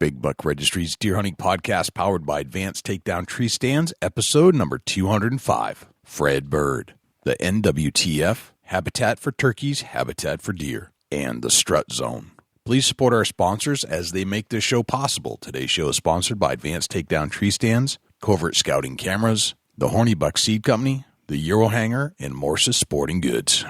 Big Buck Registry's Deer Hunting Podcast, powered by Advanced Takedown Tree Stands, episode number 205. Fred Bird, the NWTF, Habitat for Turkeys, Habitat for Deer, and the Strut Zone. Please support our sponsors as they make this show possible. Today's show is sponsored by Advanced Takedown Tree Stands, Covert Scouting Cameras, the Horny Buck Seed Company, the Euro Hanger, and Morse's Sporting Goods.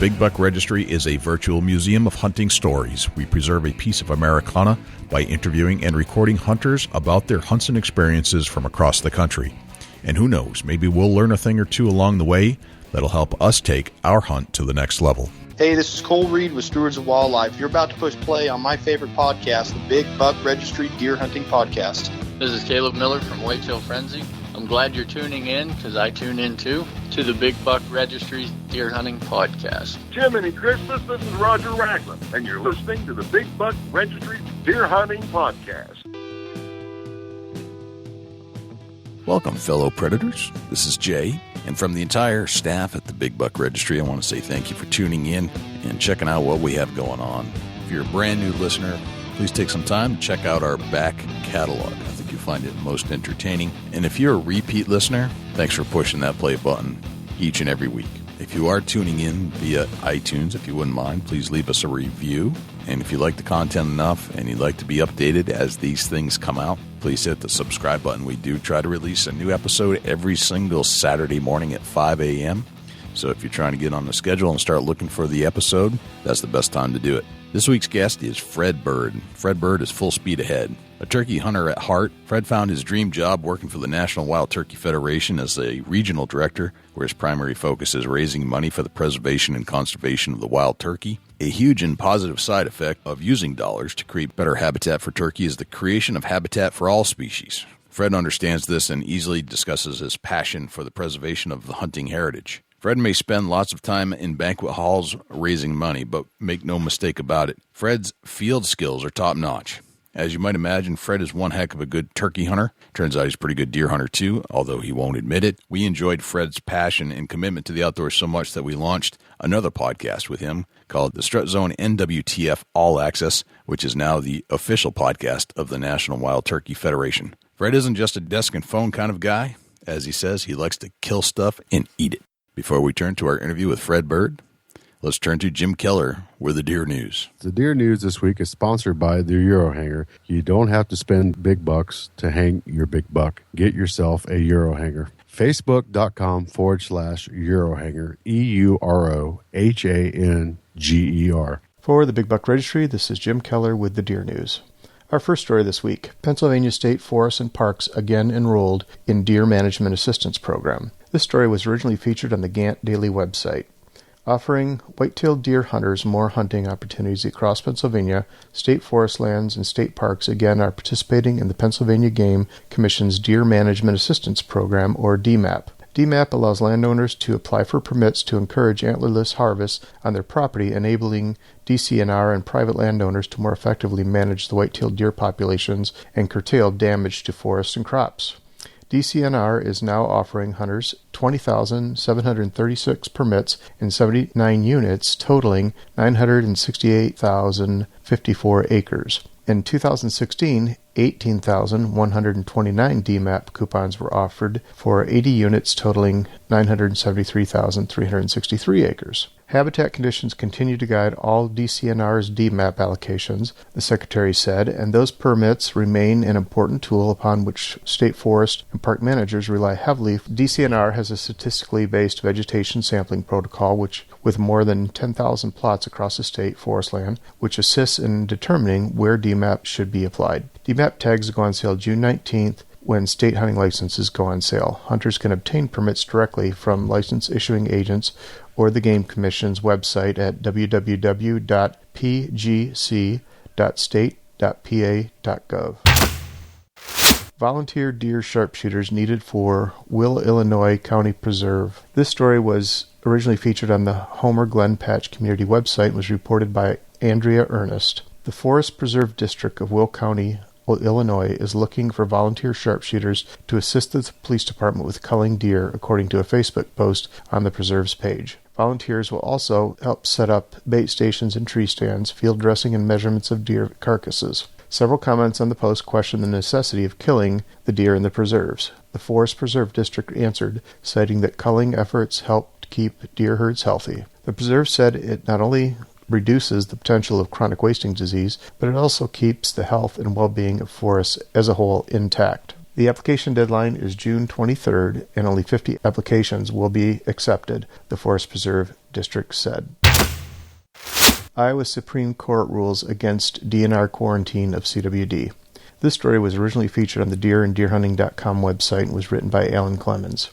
Big Buck Registry is a virtual museum of hunting stories. We preserve a piece of Americana by interviewing and recording hunters about their hunts and experiences from across the country. And who knows, maybe we'll learn a thing or two along the way that'll help us take our hunt to the next level. Hey, this is Cole Reed with Stewards of Wildlife. You're about to push play on my favorite podcast, the Big Buck Registry Deer Hunting Podcast. This is Caleb Miller from Whitetail Frenzy. I'm glad you're tuning in, because I tune in too, to the Big Buck Registry's Deer Hunting Podcast. Jiminy Christmas, this is Roger Ragland, and you're listening to the Big Buck Registry's Deer Hunting Podcast. Welcome, fellow predators. This is Jay, and from the entire staff at the Big Buck Registry, I want to say thank you for tuning in and checking out what we have going on. If you're a brand new listener, please take some time to check out our back catalog. I think you'll find it most entertaining. And if you're a repeat listener, thanks for pushing that play button each and every week. If you are tuning in via iTunes, if you wouldn't mind, please leave us a review. And if you like the content enough and you'd like to be updated as these things come out, please hit the subscribe button. We do try to release a new episode every single Saturday morning at 5 a.m. So if you're trying to get on the schedule and start looking for the episode, that's the best time to do it. This week's guest is Fred Bird. Fred Bird is full speed ahead. A turkey hunter at heart, Fred found his dream job working for the National Wild Turkey Federation as a regional director, where his primary focus is raising money for the preservation and conservation of the wild turkey. A huge and positive side effect of using dollars to create better habitat for turkey is the creation of habitat for all species. Fred understands this and easily discusses his passion for the preservation of the hunting heritage. Fred may spend lots of time in banquet halls raising money, but make no mistake about it, Fred's field skills are top-notch. As you might imagine, Fred is one heck of a good turkey hunter. Turns out he's a pretty good deer hunter too, although he won't admit it. We enjoyed Fred's passion and commitment to the outdoors so much that we launched another podcast with him called the Strut Zone NWTF All Access, which is now the official podcast of the National Wild Turkey Federation. Fred isn't just a desk and phone kind of guy. As he says, he likes to kill stuff and eat it. Before we turn to our interview with Fred Bird, let's turn to Jim Keller with the Deer News. The Deer News this week is sponsored by the Euro Hanger. You don't have to spend big bucks to hang your big buck. Get yourself a Euro Hanger. Facebook.com/Eurohanger, EUROHANGER. For the Big Buck Registry, this is Jim Keller with the Deer News. Our first story this week, Pennsylvania State Forests and Parks again enrolled in Deer Management Assistance Program. This story was originally featured on the Gant Daily website. Offering white-tailed deer hunters more hunting opportunities across Pennsylvania, state forest lands and state parks again are participating in the Pennsylvania Game Commission's Deer Management Assistance Program, or DMAP. DMAP allows landowners to apply for permits to encourage antlerless harvests on their property, enabling DCNR and private landowners to more effectively manage the white-tailed deer populations and curtail damage to forests and crops. DCNR is now offering hunters 20,736 permits in 79 units, totaling 968,054 acres. In 2016, 18,129 DMAP coupons were offered for 80 units totaling 973,363 acres. Habitat conditions continue to guide all DCNR's DMAP allocations, the Secretary said, and those permits remain an important tool upon which state forest and park managers rely heavily. DCNR has a statistically based vegetation sampling protocol with more than 10,000 plots across the state forest land, which assists in determining where DMAP should be applied. DMAP tags go on sale June 19th, when state hunting licenses go on sale. Hunters can obtain permits directly from license issuing agents or the Game Commission's website at www.pgc.state.pa.gov. volunteer deer sharpshooters needed for Will, Illinois County Preserve. This story was originally featured on the Homer Glen Patch community website and was reported by Andrea Ernest. The Forest Preserve District of Will County, Illinois, is looking for volunteer sharpshooters to assist the police department with culling deer, according to a Facebook post on the preserve's page. Volunteers will also help set up bait stations and tree stands, field dressing, and measurements of deer carcasses. Several comments on the post questioned the necessity of killing the deer in the preserves. The Forest Preserve District answered, citing that culling efforts help keep deer herds healthy. The preserve said it not only reduces the potential of chronic wasting disease, but it also keeps the health and well-being of forests as a whole intact. The application deadline is June 23rd, and only 50 applications will be accepted, the Forest Preserve District said. Iowa Supreme Court rules against DNR quarantine of CWD. This story was originally featured on the deeranddeerhunting.com website and was written by Alan Clemens.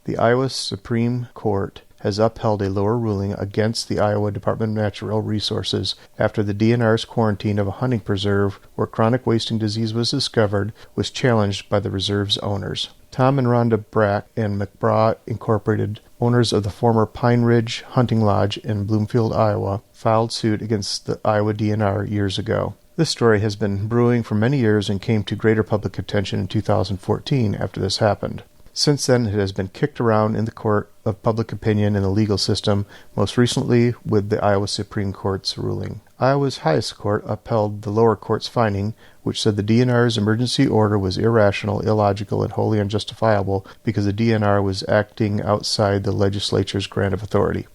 The Iowa Supreme Court has upheld a lower ruling against the Iowa Department of Natural Resources after the DNR's quarantine of a hunting preserve where chronic wasting disease was discovered was challenged by the reserve's owners. Tom and Rhonda Brack and McBraw Incorporated, owners of the former Pine Ridge Hunting Lodge in Bloomfield, Iowa, filed suit against the Iowa DNR years ago. This story has been brewing for many years and came to greater public attention in 2014 after this happened. Since then, it has been kicked around in the court of public opinion in the legal system, most recently with the Iowa Supreme Court's ruling. Iowa's highest court upheld the lower court's finding, which said the DNR's emergency order was irrational, illogical, and wholly unjustifiable because the DNR was acting outside the legislature's grant of authority.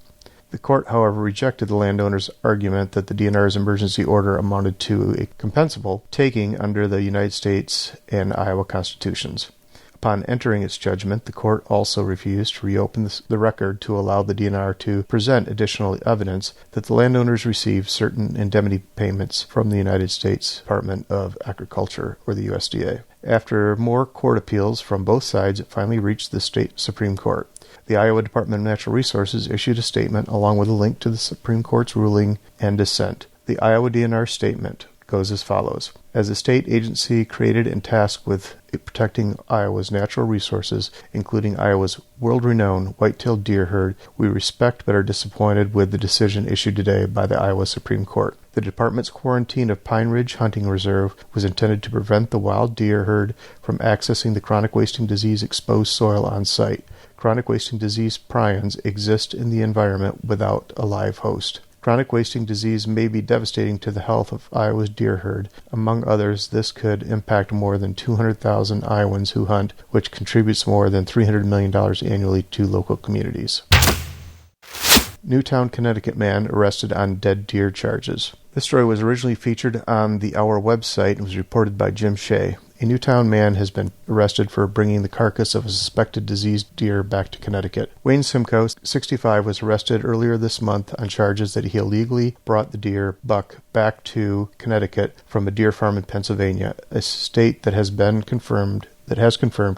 The court, however, rejected the landowner's argument that the DNR's emergency order amounted to a compensable taking under the United States and Iowa constitutions. Upon entering its judgment, the court also refused to reopen the record to allow the DNR to present additional evidence that the landowners received certain indemnity payments from the United States Department of Agriculture, or the USDA. After more court appeals from both sides, it finally reached the state Supreme Court. The Iowa Department of Natural Resources issued a statement along with a link to the Supreme Court's ruling and dissent. The Iowa DNR statement goes as follows. As a state agency created and tasked with protecting Iowa's natural resources, including Iowa's world-renowned white-tailed deer herd, we respect but are disappointed with the decision issued today by the Iowa Supreme Court. The department's quarantine of Pine Ridge Hunting Reserve was intended to prevent the wild deer herd from accessing the chronic wasting disease exposed soil on site. Chronic wasting disease prions exist in the environment without a live host. Chronic wasting disease may be devastating to the health of Iowa's deer herd. Among others, this could impact more than 200,000 Iowans who hunt, which contributes more than $300 million annually to local communities. Newtown, Connecticut man arrested on dead deer charges. This story was originally featured on the Hour website and was reported by Jim Shea. A Newtown man has been arrested for bringing the carcass of a suspected diseased deer back to Connecticut. Wayne Simcoe, 65, was arrested earlier this month on charges that he illegally brought the deer buck back to Connecticut from a deer farm in Pennsylvania, a state that has confirmed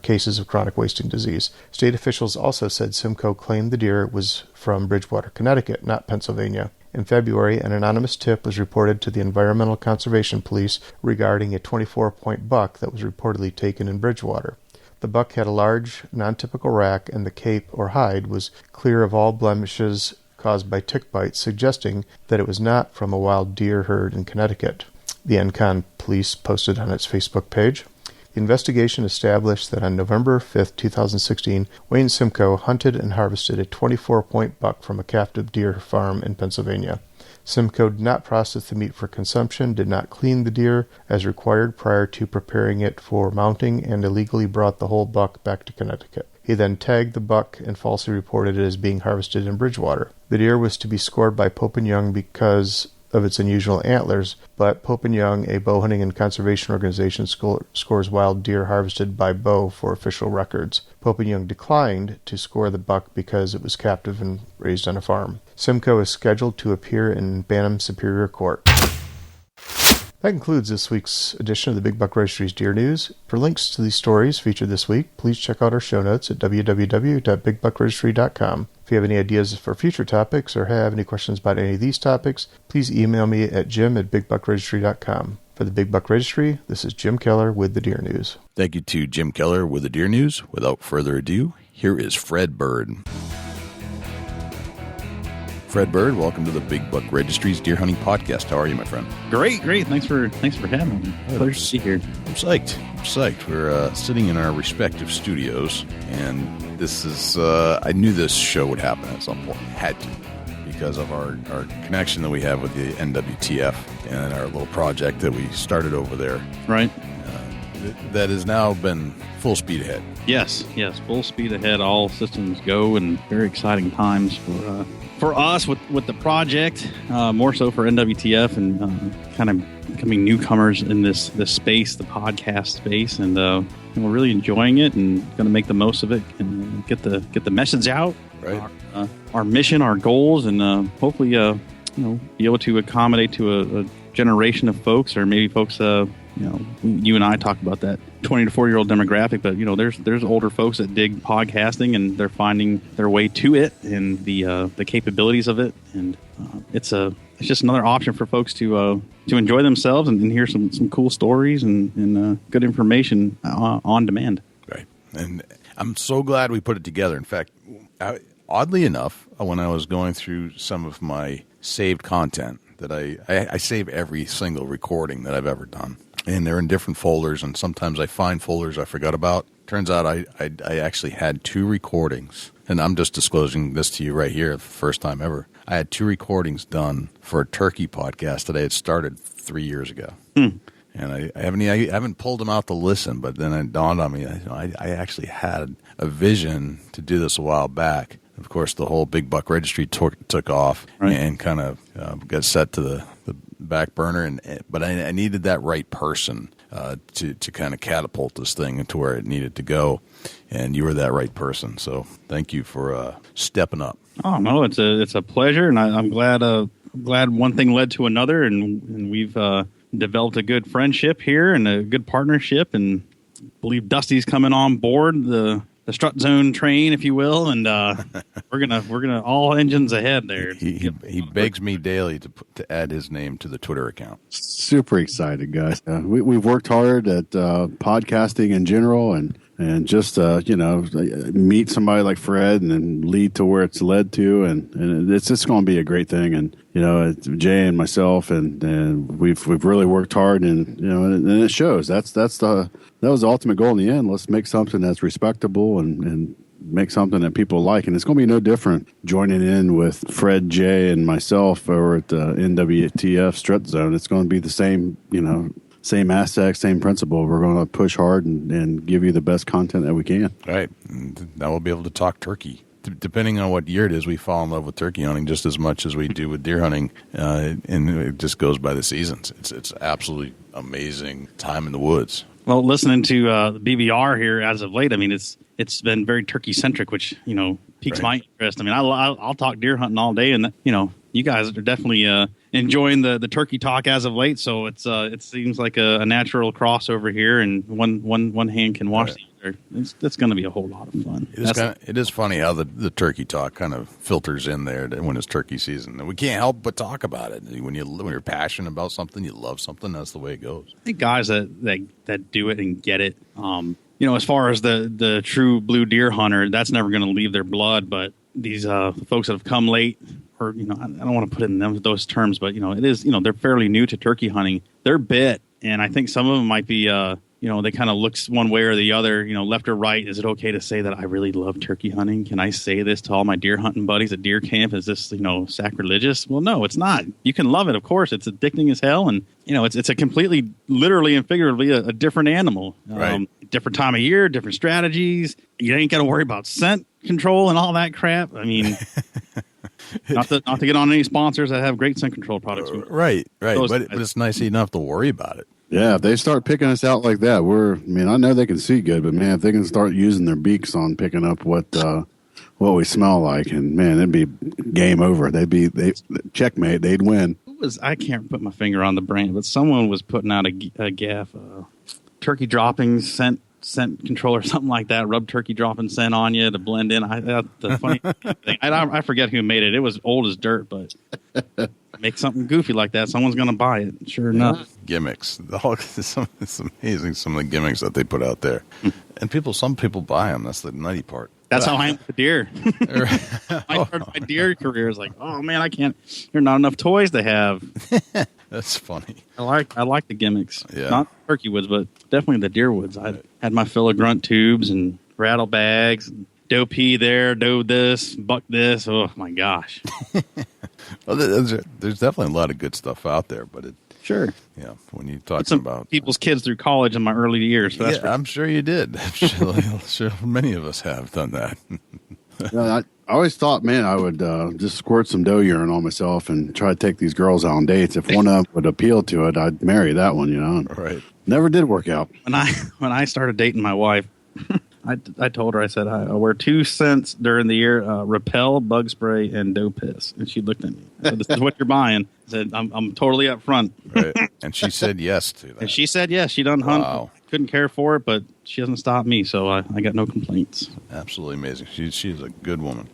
cases of chronic wasting disease. State officials also said Simcoe claimed the deer was from Bridgewater, Connecticut, not Pennsylvania. In February, an anonymous tip was reported to the Environmental Conservation Police regarding a 24-point buck that was reportedly taken in Bridgewater. The buck had a large, non-typical rack, and the cape or hide was clear of all blemishes caused by tick bites, suggesting that it was not from a wild deer herd in Connecticut, the ENCON Police posted on its Facebook page. The investigation established that on November 5, 2016, Wayne Simcoe hunted and harvested a 24-point buck from a captive deer farm in Pennsylvania. Simcoe did not process the meat for consumption, did not clean the deer as required prior to preparing it for mounting, and illegally brought the whole buck back to Connecticut. He then tagged the buck and falsely reported it as being harvested in Bridgewater. The deer was to be scored by Pope & Young because of its unusual antlers, but Pope & Young, a bow hunting and conservation organization, scores wild deer harvested by bow for official records. Pope & Young declined to score the buck because it was captive and raised on a farm. Simcoe is scheduled to appear in Bantam Superior Court. That concludes this week's edition of the Big Buck Registry's Deer News. For links to these stories featured this week, please check out our show notes at www.bigbuckregistry.com. If you have any ideas for future topics or have any questions about any of these topics, please email me at jim@bigbuckregistry.com. For the Big Buck Registry, this is Jim Keller with the Deer News. Thank you to Jim Keller with the Deer News. Without further ado, here is Fred Bird. Fred Bird, welcome to the Big Buck Registry's Deer Hunting Podcast. How are you, my friend? Great. Thanks for having me. Pleasure to be here. I'm psyched. We're sitting in our respective studios, and this is, I knew this show would happen at some point. Had to, because of our connection that we have with the NWTF and our little project that we started over there. Right. That has now been full speed ahead. Yes, full speed ahead. All systems go, and very exciting times for us with the project, more so for NWTF, and kind of becoming newcomers in this space, the podcast space, and we're really enjoying it and going to make the most of it and get the message out, right? Our mission, our goals, and hopefully be able to accommodate to a generation of folks, or maybe folks. You and I talk about that 20 to 40-year-old demographic, but there's older folks that dig podcasting, and they're finding their way to it and the capabilities of it, and it's just another option for folks to enjoy themselves and hear some cool stories and good information on demand. Right, and I'm so glad we put it together. In fact, oddly enough, when I was going through some of my saved content, that I save every single recording that I've ever done. And they're in different folders, and sometimes I find folders I forgot about. Turns out I actually had 2 recordings, and I'm just disclosing this to you right here for the first time ever. I had 2 recordings done for a turkey podcast that I had started 3 years ago. And I haven't pulled them out to listen, but then it dawned on me, I actually had a vision to do this a while back. Of course, the whole Big Buck Registry took off, right, and kind of got set to the back burner. But I needed that right person to kind of catapult this thing into where it needed to go, and you were that right person. So thank you for stepping up. Oh no, it's a pleasure, and I'm glad one thing led to another, and we've developed a good friendship here and a good partnership, and I believe Dusty's coming on board the Strut Zone train, if you will, and we're gonna all engines ahead there. He begs me daily to add his name to the Twitter account. Super excited, guys. We've worked hard at podcasting in general, and just meet somebody like Fred and then lead to where it's led to, and it's just going to be a great thing. And it's Jay and myself, and we've really worked hard, and and it shows. That was the ultimate goal in the end. Let's make something that's respectable and make something that people like, and it's going to be no different joining in with Fred, Jay, and myself over at the NWTF Strut Zone. It's going to be the same, same aspect, same principle. We're going to push hard and give you the best content that we can. Right. And now we'll be able to talk turkey. Depending on what year it is, we fall in love with turkey hunting just as much as we do with deer hunting, and it just goes by the seasons. It's absolutely amazing time in the woods. Well, listening to the BBR here as of late, I mean, it's been very turkey-centric, which, piques my interest. I mean, I'll talk deer hunting all day, and, you guys are definitely enjoying the turkey talk as of late, so it seems like a natural crossover here, and one hand can wash the other. That's going to be a whole lot of fun. It is funny how the turkey talk kind of filters in there when it's turkey season. And we can't help but talk about it. When you're passionate about something, you love something, that's the way it goes. I think guys that do it and get it, as far as the true blue deer hunter, that's never going to leave their blood. But these folks that have come late, or I don't want to put it in those terms, but it is, they're fairly new to turkey hunting. They're bit, and I think some of them might be they kind of looks one way or the other, left or right. Is it okay to say that I really love turkey hunting? Can I say this to all my deer hunting buddies at deer camp? Is this, sacrilegious? Well, no, it's not. You can love it, of course. It's addicting as hell, and it's a completely, literally and figuratively, a different animal. Right. Different time of year, different strategies. You ain't got to worry about scent control and all that crap. I mean, not to get on any sponsors that have great scent control products. Right. But it's nice enough to worry about it. Yeah, if they start picking us out like that, I know they can see good, but man, if they can start using their beaks on picking up what we smell like, and man, it'd be game over. They checkmate. They'd win. I can't put my finger on the brand, but someone was putting out a gaff, turkey droppings scent control or something like that. Rub turkey dropping scent on you to blend in. The funny thing, I forget who made it. It was old as dirt, but make something goofy like that, someone's going to buy it. Sure enough. Gimmicks. It's amazing some of the gimmicks that they put out there. And some people buy them. That's the nutty part. That's how I am with deer. I started my deer career. It's like, oh man, I can't. There are not enough toys to have. That's funny. I like the gimmicks. Yeah. Not turkey woods, but definitely the deer woods. I had my fill of grunt tubes and rattle bags, and doe pee there, doe this, buck this. Oh my gosh. Well, there's definitely a lot of good stuff out there, but Sure. Yeah, when you talk about people's kids through college in my early years. So yeah, I'm sure you did. I'm sure many of us have done that. I always thought, man, I would just squirt some doe urine on myself and try to take these girls out on dates. If one of them would appeal to it, I'd marry that one, Right. Never did work out. When I started dating my wife, I told her, I said, I wear 2 cents during the year, Repel, bug spray, and doe piss. And she looked at me. I said, this is what you're buying. I said, I'm totally up front. Right. And she said yes to that. And she said yes. She done hunt. Wow. Couldn't care for it, but she doesn't stop me, so I got no complaints. Absolutely amazing. She's a good woman.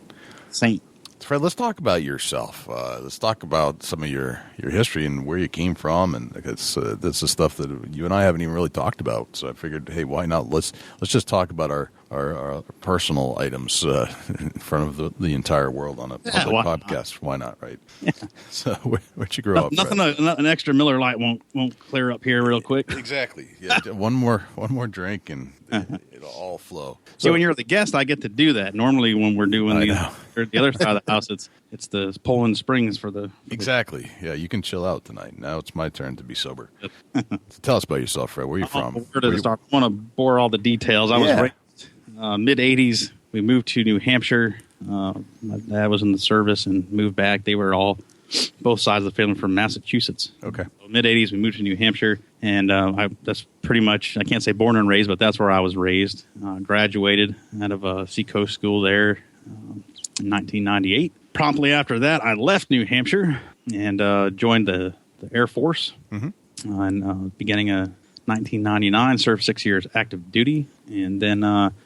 Saint. Fred, let's talk about yourself. Let's talk about some of your history and where you came from, and that's the stuff that you and I haven't even really talked about. So I figured, hey, why not? Let's just talk about our personal items in front of the entire world on a public podcast. Why not, right? Yeah. So where'd you grow up? Nothing. An extra Miller Lite won't clear up here real quick. Exactly. Yeah. one more drink and it'll all flow. So when you're the guest, I get to do that. Normally, when we're doing the other side of the house, it's the Poland Springs for the exactly. Yeah, you can chill out tonight. Now it's my turn to be sober. So tell us about yourself, Fred. Where are you from? Where to start? I want to bore all the details. I was raised mid '80s. We moved to New Hampshire. My dad was in the service and moved back. They were both sides of the family from Massachusetts. Okay. So mid '80s, we moved to New Hampshire, and that's pretty much, I can't say born and raised, but that's where I was raised. Graduated out of Seacoast School there in 1998. Promptly after that, I left New Hampshire and joined the Air Force. Mm-hmm. And beginning of 1999, served 6 years active duty, and then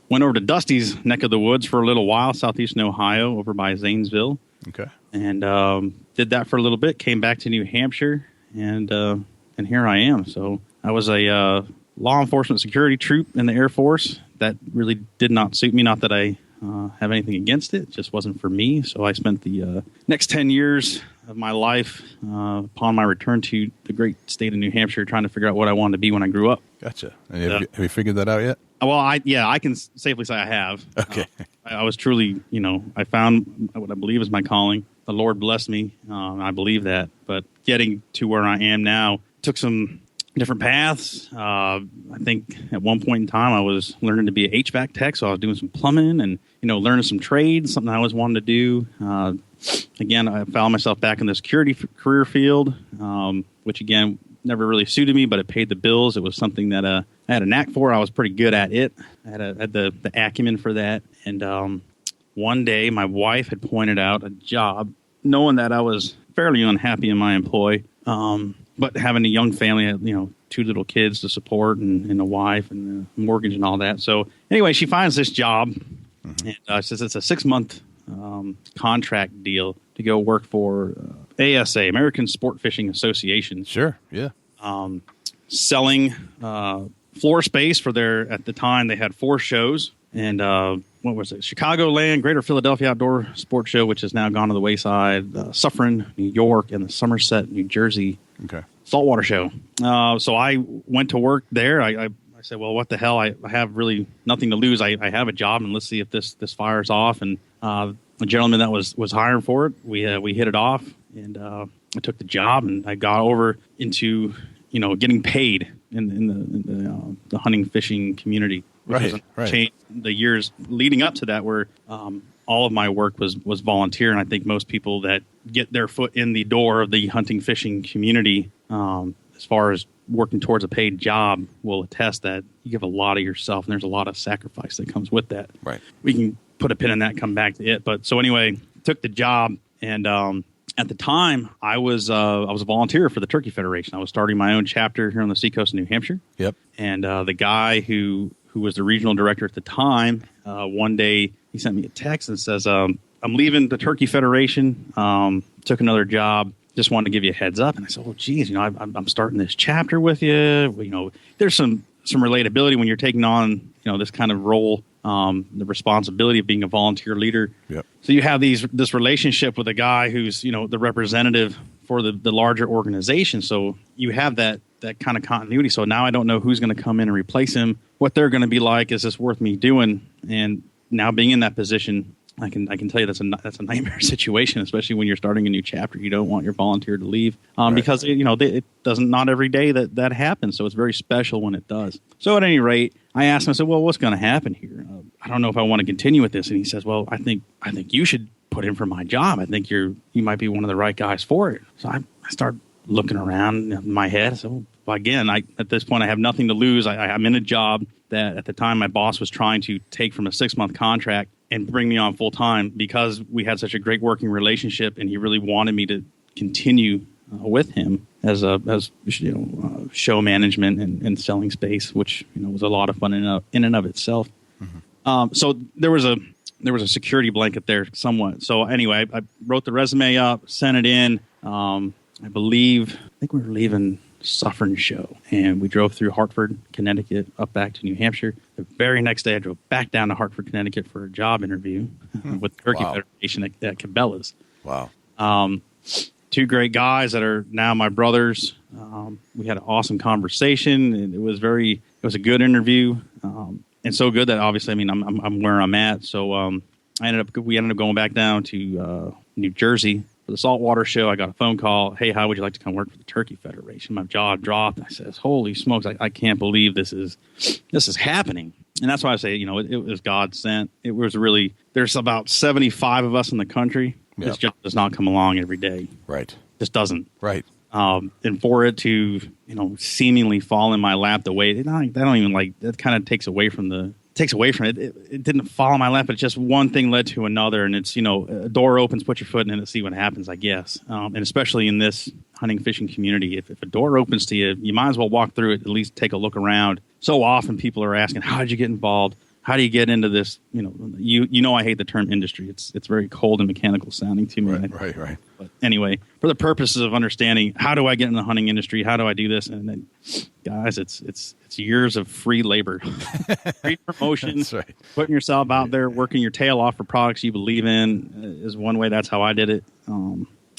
went over to Dusty's neck of the woods for a little while, southeastern Ohio, over by Zanesville. Okay. And did that for a little bit, came back to New Hampshire, and here I am. So I was a law enforcement security troop in the Air Force. That really did not suit me. Not that I have anything against it. It just wasn't for me. So I spent the next 10 years of my life upon my return to the great state of New Hampshire trying to figure out what I wanted to be when I grew up. Gotcha. And have you figured that out yet? Well, I can safely say I have. Okay. I was truly, I found what I believe is my calling. The Lord blessed me. I believe that. But getting to where I am now took some different paths. I think at one point in time I was learning to be an HVAC tech, so I was doing some plumbing and, learning some trades, something I always wanted to do. Again, I found myself back in the security career field, which, again, never really suited me, but it paid the bills. It was something that I had a knack for. I was pretty good at it. I had the acumen for that. And one day my wife had pointed out a job, knowing that I was fairly unhappy in my employ, but having a young family, 2 little kids to support and a wife and a mortgage and all that. So anyway, she finds this job, and says it's a 6-month contract deal to go work for ASA, American Sport Fishing Association. Sure, yeah. Selling floor space for at the time, they had 4 shows. And what was it? Chicagoland, Greater Philadelphia Outdoor Sports Show, which has now gone to the wayside, Suffern, New York, and the Somerset, New Jersey Saltwater Show. So I went to work there. I said, well, what the hell? I have really nothing to lose. I have a job, and let's see if this fires off. And the gentleman that was hiring for it, we hit it off, and I took the job, and I got over into getting paid in the hunting fishing community. Which was changed the years leading up to that, where all of my work was volunteer, and I think most people that get their foot in the door of the hunting fishing community, as far as working towards a paid job, will attest that you give a lot of yourself, and there's a lot of sacrifice that comes with that. Right. We can put a pin in that, come back to it. But so anyway, took the job, and at the time, I was a volunteer for the Turkey Federation. I was starting my own chapter here on the seacoast of New Hampshire. Yep. And the guy who was the regional director at the time, one day he sent me a text and says, I'm leaving the Turkey Federation, took another job, just wanted to give you a heads up. And I said, oh, geez, I'm starting this chapter with you. There's some relatability when you're taking on, this kind of role, the responsibility of being a volunteer leader. Yep. So you have this relationship with a guy who's, the representative for the larger organization. So you have that kind of continuity. So now I don't know who's going to come in and replace him, what they're going to be like. Is this worth me doing? And now being in that position, I can tell you that's a nightmare situation, especially when you're starting a new chapter. You don't want your volunteer to leave because it doesn't, not every day that happens. So it's very special when it does. So at any rate, I asked him, I said, well, what's going to happen here? I don't know if I want to continue with this. And he says, well, I think you should put in for my job. I think you might be one of the right guys for it. So I start looking around in my head. So again, at this point, I have nothing to lose. I'm in a job that at the time my boss was trying to take from a 6-month contract and bring me on full time because we had such a great working relationship, and he really wanted me to continue with him as show management and selling space, which was a lot of fun in and of itself. Mm-hmm. So there was a security blanket there somewhat. So anyway, I wrote the resume up, sent it in. I think we were leaving Suffern show, and we drove through Hartford, Connecticut, up back to New Hampshire. The very next day, I drove back down to Hartford, Connecticut for a job interview with the Turkey Federation at Cabela's. Wow. 2 great guys that are now my brothers. We had an awesome conversation, and it was a good interview, and so good that obviously, I'm where I'm at. So we ended up going back down to New Jersey. For the saltwater show, I got a phone call. Hey, how would you like to come work for the Turkey Federation? My jaw dropped. I says, holy smokes, I can't believe this is happening. And that's why I say, it was God sent. It was really, there's about 75 of us in the country. Yep. This job does not come along every day. Right. Just doesn't. Right. And for it to, seemingly fall in my lap the way, that kind of takes away from it. It didn't fall in my lap, but just one thing led to another. And it's, a door opens, put your foot in it and see what happens, I guess. And especially in this hunting, fishing community, if a door opens to you, you might as well walk through it, at least take a look around. So often people are asking, how did you get involved? How do you get into this? I hate the term industry. It's very cold and mechanical sounding to me. Right. But anyway, for the purposes of understanding, how do I get in the hunting industry? How do I do this? And then, guys, it's years of free labor, free promotion, That's right. Putting yourself out there, working your tail off for products you believe in is one way. That's how I did it.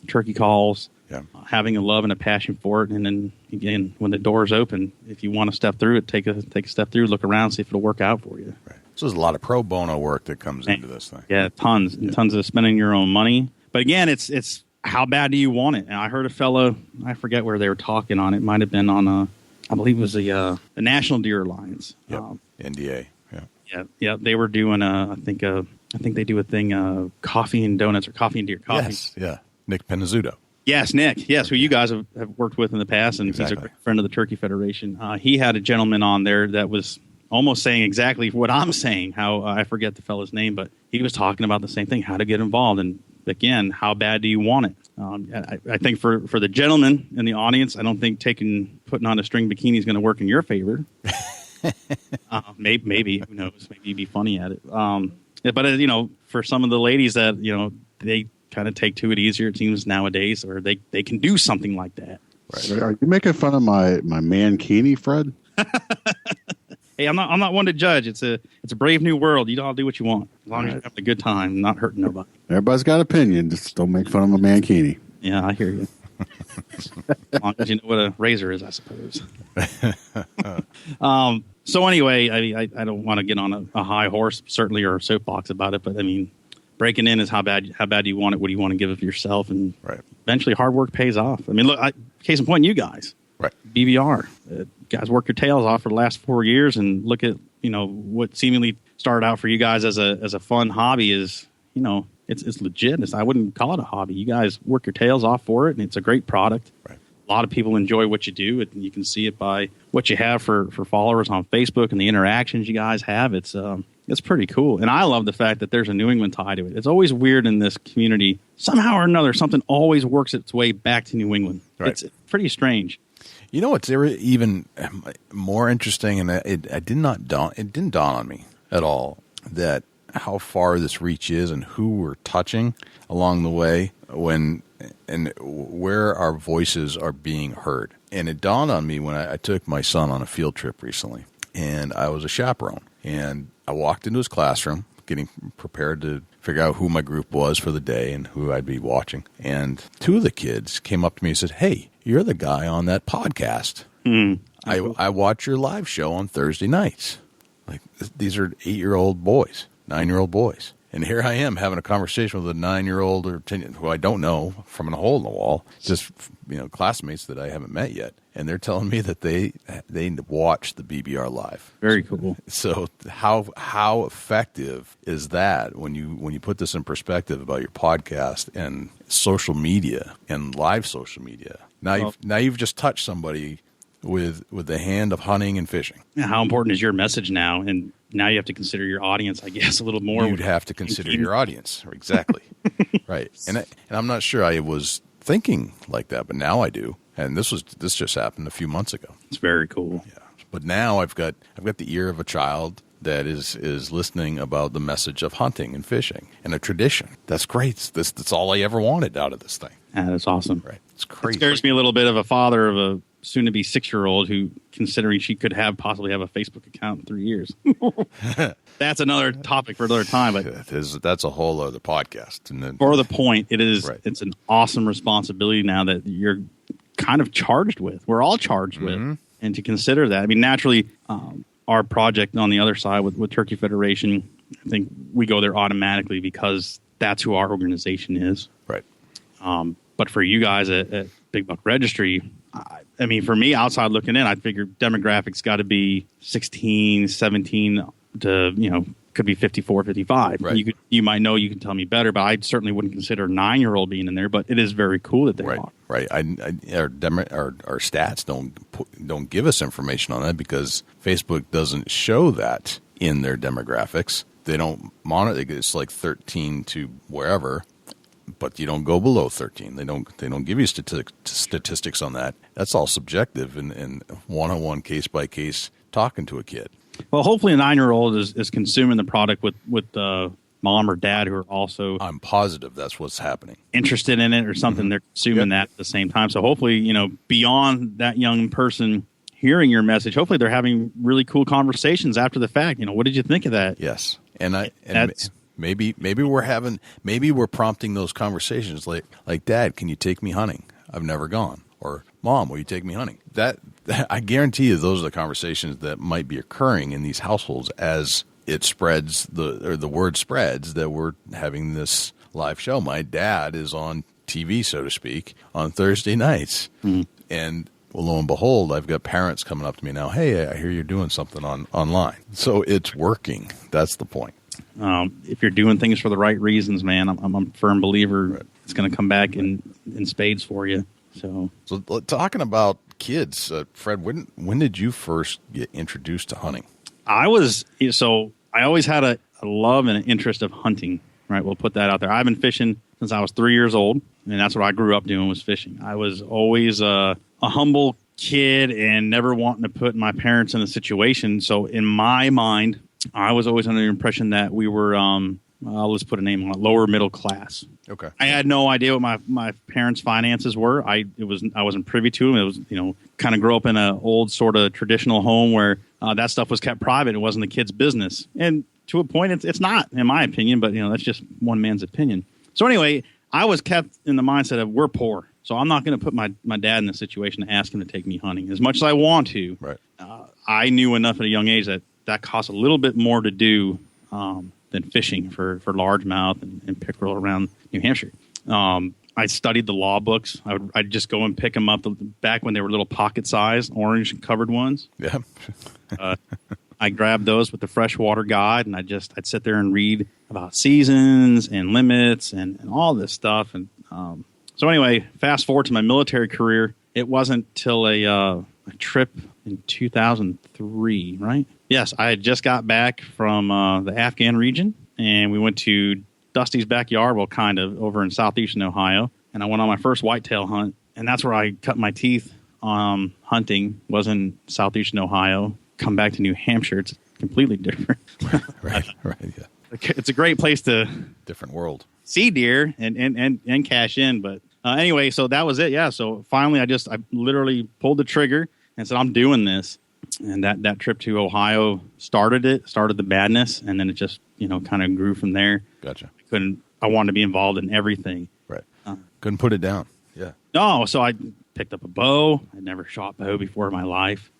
Turkey calls. Yeah. Having a love and a passion for it, and then again, when the doors open, if you want to step through it, take a step through, look around, see if it'll work out for you. Right. So there's a lot of pro bono work that comes into this thing. Yeah, tons and tons of spending your own money. But again, it's how bad do you want it? And I heard a fellow, I forget where they were talking on. It might have been on I believe it was the National Deer Alliance. Yep. NDA. Yeah. Yeah. They were doing I think they do a thing, coffee and donuts or coffee and deer coffee. Yes. Yeah. Nick Pennizzuto. Yes, Nick. Yes, who you guys have worked with in the past, and Exactly. He's a great friend of the Turkey Federation. He had a gentleman on there that was almost saying exactly what I'm saying. How I forget the fellow's name, but he was talking about the same thing: how to get involved, and again, how bad do you want it? I think for the gentleman in the audience, I don't think putting on a string bikini is going to work in your favor. Maybe who knows? Maybe you'd be funny at it. But for some of the ladies that they kind of take to it easier, it seems nowadays, or they can do something like that. Right. Are you making fun of my mankini, Fred? Hey, I'm not one to judge. It's a brave new world. You all do what you want, as long as you have a good time, not hurting nobody. Everybody's got an opinion. Just don't make fun of my mankini. Yeah, I hear you. As long as you know what a razor is, I suppose. So anyway, I don't want to get on a high horse, certainly, or a soapbox about it, but breaking in is how bad do you want it? What do you want to give of yourself? And eventually hard work pays off. Look, case in point, you guys. Right. BBR. Guys work your tails off for the last 4 years, and look at, what seemingly started out for you guys as a fun hobby is, it's legit. I wouldn't call it a hobby. You guys work your tails off for it, and it's a great product. Right. A lot of people enjoy what you do, and you can see it by what you have for followers on Facebook and the interactions you guys have. It's pretty cool. And I love the fact that there's a New England tie to it. It's always weird in this community. Somehow or another, something always works its way back to New England. Right. It's pretty strange. What's even more interesting, and it didn't dawn on me at all, that how far this reach is and who we're touching along the way and where our voices are being heard. And it dawned on me when I took my son on a field trip recently, and I was a chaperone. And I walked into his classroom, getting prepared to figure out who my group was for the day and who I'd be watching. And two of the kids came up to me and said, "Hey, you're the guy on that podcast. I watch your live show on Thursday nights." Like, these are 8-year-old boys, 9-year-old boys. And here I am having a conversation with a 9-year-old or 10, who I don't know from a hole in the wall, just, classmates that I haven't met yet. And they're telling me that they watch the BBR live. Very cool. So how effective is that when you put this in perspective about your podcast and social media and live social media? Now you've just touched somebody with the hand of hunting and fishing. How important is your message now? And now you have to consider your audience, I guess, a little more. You'd have to consider your audience. Exactly. Right. And I'm not sure I was thinking like that, but now I do. And this just happened a few months ago. It's very cool. Yeah. But now I've got the ear of a child that is listening about the message of hunting and fishing and a tradition. That's great. That's all I ever wanted out of this thing. Yeah, that's awesome. Right. It's crazy. It scares me a little bit of a father of a soon-to-be 6-year-old who, considering she could possibly have a Facebook account in 3 years. That's another topic for another time. But that's a whole other podcast. And then, for the point, it's an awesome responsibility now that you're kind of charged with. We're all charged with. And to consider that, I mean, naturally, our project on the other side with Turkey Federation, I think we go there automatically because that's who our organization is. Right. But for you guys at Big Buck Registry, I mean, for me, outside looking in, I figure demographics got to be 16, 17 to, could be 54, 55. Right. You might know, you can tell me better, but I certainly wouldn't consider a 9-year-old being in there, but it is very cool that they are. Right. Our stats don't give us information on that because Facebook doesn't show that in their demographics. They don't monitor. It's like 13 to wherever. But you don't go below 13. They don't give you statistics on that. That's all subjective and one-on-one, case-by-case talking to a kid. Well, hopefully a 9-year-old is consuming the product with mom or dad who are also... I'm positive that's what's happening. ...interested in it or something. They're consuming that at the same time. So hopefully, beyond that young person hearing your message, hopefully they're having really cool conversations after the fact. What did you think of that? Yes. Maybe we're prompting those conversations like, Dad, can you take me hunting? I've never gone. Or Mom, will you take me hunting? That I guarantee you those are the conversations that might be occurring in these households as it spreads the word spreads that we're having this live show. My dad is on TV, so to speak, on Thursday nights. And well, lo and behold, I've got parents coming up to me now. Hey, I hear you're doing something online. So it's working. That's the point. If you're doing things for the right reasons, man, I'm a firm believer it's going to come back in spades for you. So talking about kids, Fred, when did you first get introduced to hunting? I always had a love and an interest of hunting. Right, we'll put that out there. I've been fishing since I was 3 years old, and that's what I grew up doing was fishing. I was always a humble kid and never wanting to put my parents in a situation. So in my mind, I was always under the impression that we were, let's put a name on it, lower middle class. Okay. I had no idea what my parents' finances were. I wasn't privy to them. It was, kind of grew up in an old sort of traditional home where that stuff was kept private. It wasn't the kid's business. And to a point, it's not, in my opinion, but, that's just one man's opinion. So anyway, I was kept in the mindset of we're poor. So I'm not going to put my dad in a situation to ask him to take me hunting. As much as I want to, right. I knew enough at a young age that costs a little bit more to do than fishing for largemouth and pickerel around New Hampshire. I studied the law books. I'd just go and pick them up back when they were little pocket size, orange covered ones. Yeah. I grabbed those with the freshwater guide, and I'd sit there and read about seasons and limits and all this stuff. And so anyway, fast forward to my military career. It wasn't till a trip in 2003, right? Yes, I had just got back from the Afghan region, and we went to Dusty's backyard, well, kind of, over in southeastern Ohio. And I went on my first whitetail hunt, and that's where I cut my teeth hunting, was in southeastern Ohio. Come back to New Hampshire, it's completely different. Right, yeah. it's a great place to Different world. see deer and cash in. But anyway, so that was it. Yeah. So finally, I literally pulled the trigger and said, I'm doing this. And that trip to Ohio started the badness. And then it just, kind of grew from there. Gotcha. I wanted to be involved in everything. Right. Couldn't put it down. Yeah. No. So I picked up a bow. I'd never shot bow before in my life.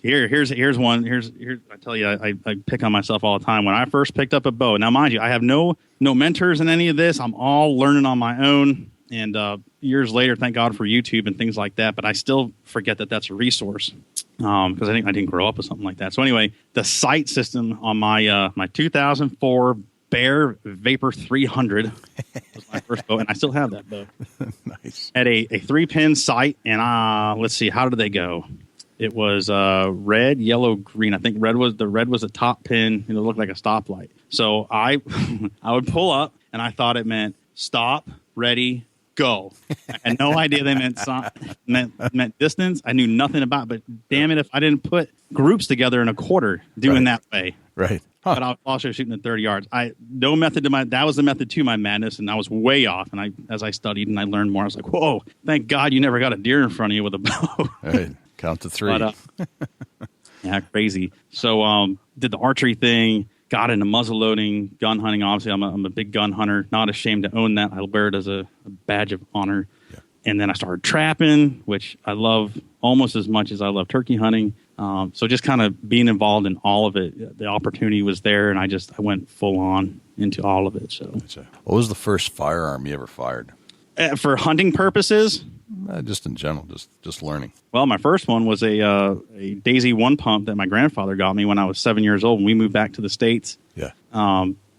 Here's one. Here's I tell you, I pick on myself all the time. When I first picked up a bow, now mind you, I have no mentors in any of this. I'm all learning on my own. And years later, thank God for YouTube and things like that. But I still forget that that's a resource because I think I didn't grow up with something like that. So anyway, the sight system on my 2004 Bear Vapor 300 was my first bow, and I still have that bow. Nice. Had a 3-pin sight, and let's see, how did they go? It was red, yellow, green. I think red was the top pin, and it looked like a stoplight. So I would pull up, and I thought it meant stop, ready, go. I had no idea they meant distance. I knew nothing about it, but damn it if I didn't put groups together in a quarter doing that way. Right. Huh. But I was also shooting at 30 yards. That was the method to my madness, and I was way off. And as I studied and I learned more, I was like, whoa, thank God you never got a deer in front of you with a bow. Right. Count to 3. But, yeah, crazy. So did the archery thing, got into muzzle loading, gun hunting. Obviously, I'm a big gun hunter, not ashamed to own that. I wear it as a badge of honor. Yeah. And then I started trapping, which I love almost as much as I love turkey hunting. So just kind of being involved in all of it, the opportunity was there, and I went full on into all of it. So, what was the first firearm you ever fired? For hunting purposes? Just in general, just learning. Well, my first one was a Daisy 1-pump that my grandfather got me when I was 7 years old when we moved back to the States. Yeah.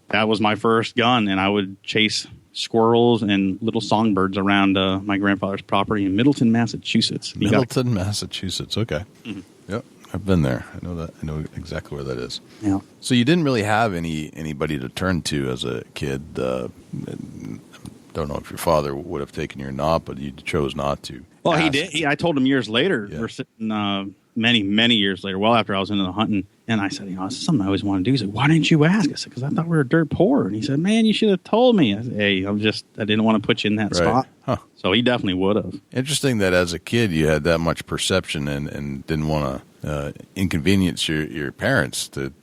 That was my first gun, and I would chase squirrels and little songbirds around my grandfather's property in Middleton, Massachusetts. Massachusetts. Okay. Mm-hmm. Yep, I've been there. I know that. I know exactly where that is. Yeah. So you didn't really have anybody to turn to as a kid. Don't know if your father would have taken you or not, but you chose not to. Well, he did. I told him years later. Yeah. We're sitting many years later, well after I was into the hunting, and I said, this is something I always wanted to do. He said, why didn't you ask? I said, because I thought we were dirt poor. And he said, man, you should have told me. I said, hey, I didn't want to put you in that spot. Huh. So he definitely would have. Interesting that as a kid you had that much perception and didn't want to inconvenience your parents to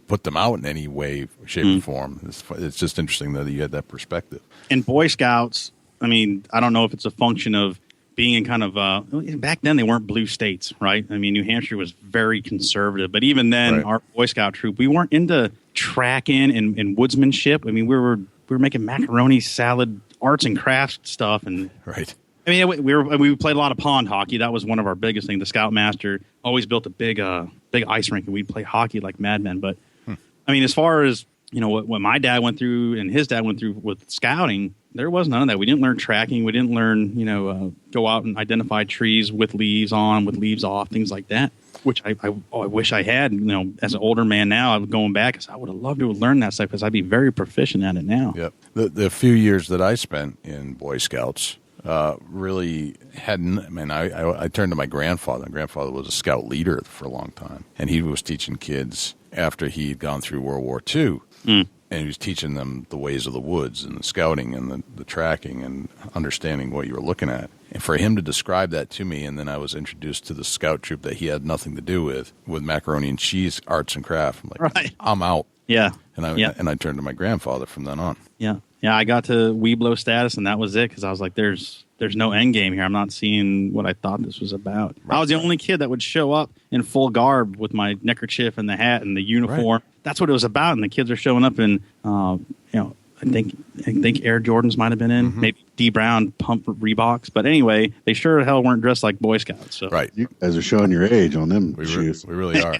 put them out in any way, shape, or form. It's just interesting that you had that perspective. And Boy Scouts, I mean, I don't know if it's a function of being in kind of back then they weren't blue states, right? I mean, New Hampshire was very conservative, but even then, our Boy Scout troop, we weren't into tracking and woodsmanship. I mean, we were making macaroni salad, arts and crafts stuff, and right. I mean, we played a lot of pond hockey. That was one of our biggest things. The Scoutmaster always built a big ice rink, and we'd play hockey like madmen. But I mean, as far as what my dad went through and his dad went through with scouting, there was none of that. We didn't learn tracking. We didn't learn, go out and identify trees with leaves on, with leaves off, things like that, which I wish I had. As an older man now, I'm going back. I would have loved to have learned that stuff because I'd be very proficient at it now. Yep. The few years that I spent in Boy Scouts really hadn't. I mean, I turned to my grandfather. My grandfather was a scout leader for a long time, and he was teaching kids after he'd gone through World War II. And he was teaching them the ways of the woods and the scouting and the tracking and understanding what you were looking at. And for him to describe that to me, and then I was introduced to the scout troop that he had nothing to do with macaroni and cheese, arts and craft. I'm like, right. I'm out. Yeah. And I turned to my grandfather from then on. Yeah. Yeah, I got to Weeblo status, and that was it because I was like, there's no end game here. I'm not seeing what I thought this was about. Right. I was the only kid that would show up in full garb with my neckerchief and the hat and the uniform. Right. That's what it was about, and the kids are showing up in, I think Air Jordans might have been in, maybe D Brown pump Reeboks, but anyway, they sure as hell weren't dressed like Boy Scouts. So. Right, you guys are showing your age on them shoes. We really are.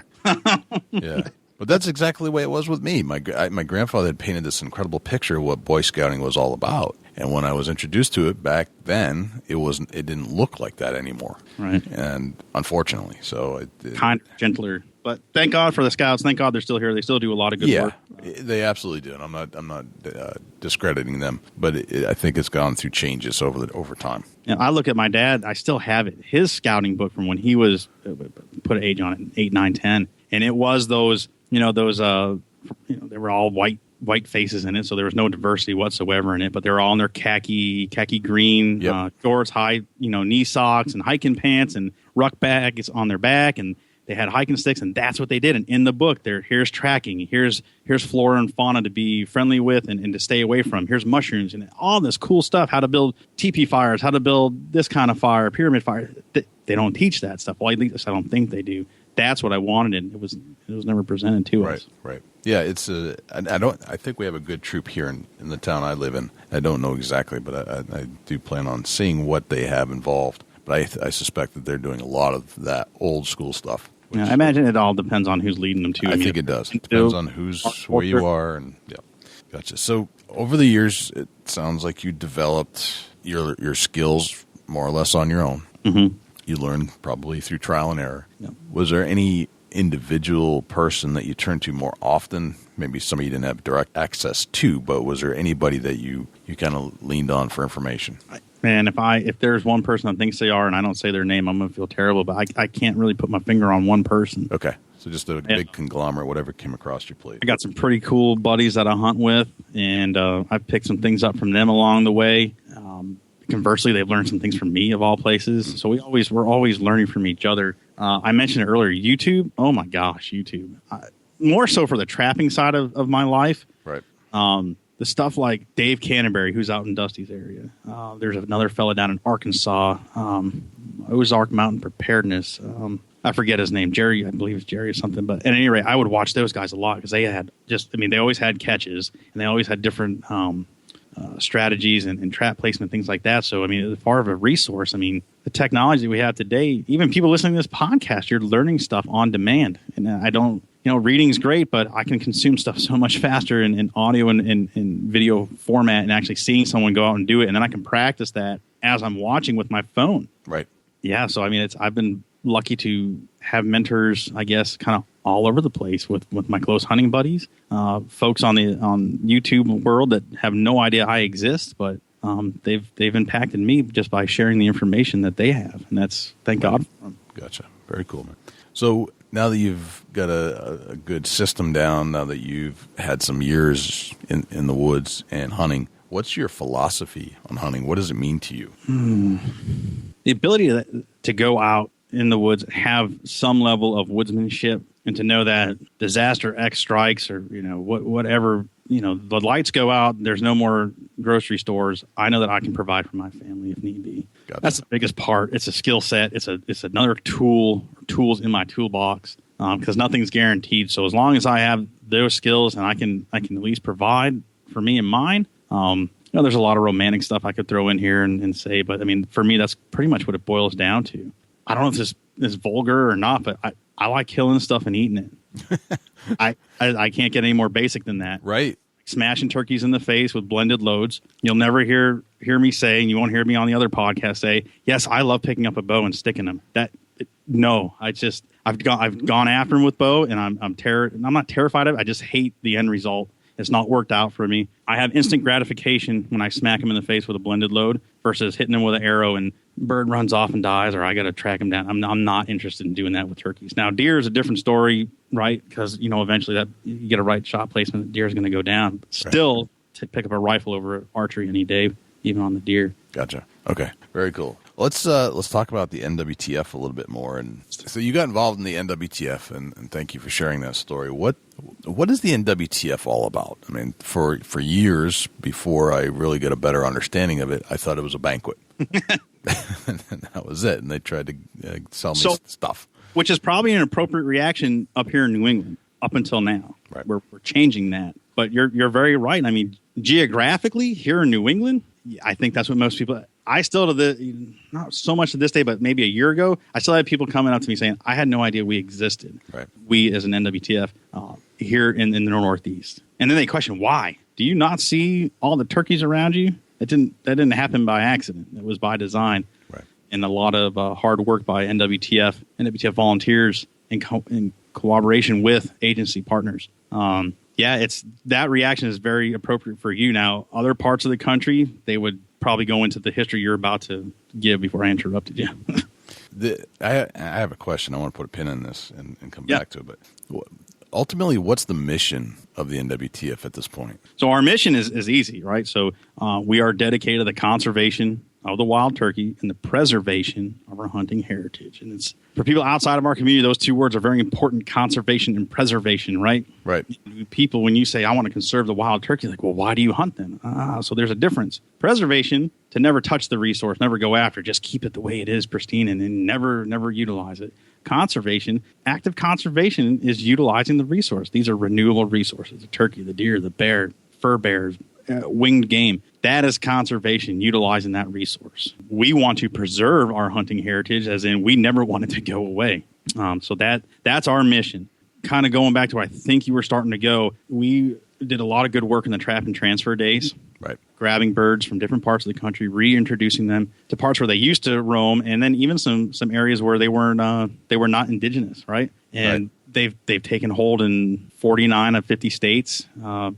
Yeah. But that's exactly the way it was with me. My grandfather had painted this incredible picture of what Boy Scouting was all about. And when I was introduced to it back then, it didn't look like that anymore. Right. And unfortunately, so kind of gentler. But thank God for the Scouts. Thank God they're still here. They still do a lot of good work. Yeah, they absolutely do. And I'm not discrediting them, but I think it's gone through changes over time. And I look at my dad. I still have it. His scouting book from when he was put an age on it, 8, 9, 10, and it was those they were all white faces in it, so there was no diversity whatsoever in it. But they were all in their khaki green shorts, high knee socks, and hiking pants, and ruck bags on their back, and they had hiking sticks, and that's what they did. And in the book, here's tracking, here's flora and fauna to be friendly with and to stay away from. Here's mushrooms and all this cool stuff. How to build teepee fires, how to build this kind of fire, pyramid fire. They don't teach that stuff. Well, at least I don't think they do. That's what I wanted, and it was never presented to us. Right. Yeah, it's I think we have a good troop here in the town I live in. I don't know exactly, but I do plan on seeing what they have involved. But I suspect that they're doing a lot of that old school stuff. Yeah, I imagine it all depends on who's leading them too. I think it does. It depends on where you are, and gotcha. So over the years, it sounds like you developed your skills more or less on your own. Mm-hmm. You learned probably through trial and error. Yep. Was there any individual person that you turned to more often? Maybe somebody you didn't have direct access to, but was there anybody that you kind of leaned on for information? Man, if there's one person that thinks they are, and I don't say their name, I'm going to feel terrible, but I can't really put my finger on one person. Okay. So just a big conglomerate, whatever came across your plate. I got some pretty cool buddies that I hunt with, and I've picked some things up from them along the way. Conversely, they've learned some things from me, of all places. Mm-hmm. So we're always learning from each other. I mentioned it earlier, YouTube. Oh, my gosh, YouTube. More so for the trapping side of my life. Right. The stuff like Dave Canterbury, who's out in Dusty's area. There's another fella down in Arkansas, Ozark Mountain Preparedness. I forget his name. Jerry, I believe it's Jerry or something. But at any rate, I would watch those guys a lot because they had they always had catches, and they always had different strategies and trap placement, things like that. So, as far as a resource, the technology we have today, even people listening to this podcast, you're learning stuff on demand. And I don't, reading's great, but I can consume stuff so much faster in audio and video format, and actually seeing someone go out and do it. And then I can practice that as I'm watching with my phone. Right. Yeah. So, I've been lucky to have mentors, I guess, kind of all over the place with my close hunting buddies, folks on YouTube world that have no idea I exist, but they've impacted me just by sharing the information that they have, and that's thank God for them. Gotcha. Very cool, man. So now that you've got a good system down, now that you've had some years in the woods and hunting, what's your philosophy on hunting? What does it mean to you? The ability to go out in the woods, have some level of woodsmanship, and to know that disaster X strikes, or whatever, the lights go out, there's no more grocery stores. I know that I can provide for my family if need be. Gotcha. That's the biggest part. It's a skill set. It's another tools in my toolbox, because nothing's guaranteed. So as long as I have those skills and I can at least provide for me and mine. There's a lot of romantic stuff I could throw in here and say, but for me, that's pretty much what it boils down to. I don't know if this is vulgar or not, but I like killing stuff and eating it. I can't get any more basic than that. Right. Smashing turkeys in the face with blended loads. You'll never hear me say, and you won't hear me on the other podcast say, yes, I love picking up a bow and sticking them. I've gone after them with bow, and I'm not terrified of it. I just hate the end result. It's not worked out for me. I have instant gratification when I smack them in the face with a blended load versus hitting them with an arrow and bird runs off and dies, or I got to track them down. I'm not interested in doing that with turkeys. Now, deer is a different story, right? Because, eventually that you get a right shot placement, the deer is going to go down. But still, to pick up a rifle over archery any day, even on the deer. Gotcha. Okay. Very cool. Let's talk about the NWTF a little bit more. And so you got involved in the NWTF, and thank you for sharing that story. What is the NWTF all about? For years before I really got a better understanding of it, I thought it was a banquet. And that was it. And they tried to sell me stuff. Which is probably an appropriate reaction up here in New England up until now. Right. We're changing that. But you're very right. Geographically, here in New England, I think that's what most people... I still, not so much to this day, but maybe a year ago, I still had people coming up to me saying, I had no idea we existed. Right. We as an NWTF here in the Northeast. And then they question, why? Do you not see all the turkeys around you? That didn't happen by accident. It was by design. Right. And a lot of hard work by NWTF volunteers in cooperation with agency partners. It's that reaction is very appropriate for you. Now, other parts of the country, they would probably go into the history you're about to give before I interrupted you. I have a question. I want to put a pin in this and come back to it. But ultimately, what's the mission of the NWTF at this point? So our mission is easy, right? So we are dedicated to the conservation of the wild turkey and the preservation of our hunting heritage. And it's for people outside of our community, those two words are very important: conservation and preservation, right? Right. People, when you say, I want to conserve the wild turkey, like, well, why do you hunt then? So there's a difference. Preservation, to never touch the resource, never go after, just keep it the way it is, pristine, and then never utilize it. Conservation, active conservation is utilizing the resource. These are renewable resources: the turkey, the deer, the bear, fur bears, winged game. That is conservation, utilizing that resource. We want to preserve our hunting heritage, as in we never want it to go away. So that's our mission. Kind of going back to where I think you were starting to go, we did a lot of good work in the trap and transfer days. Right. Grabbing birds from different parts of the country, reintroducing them to parts where they used to roam, and then even some areas where they were not indigenous, right? And they've taken hold in 49 of 50 states,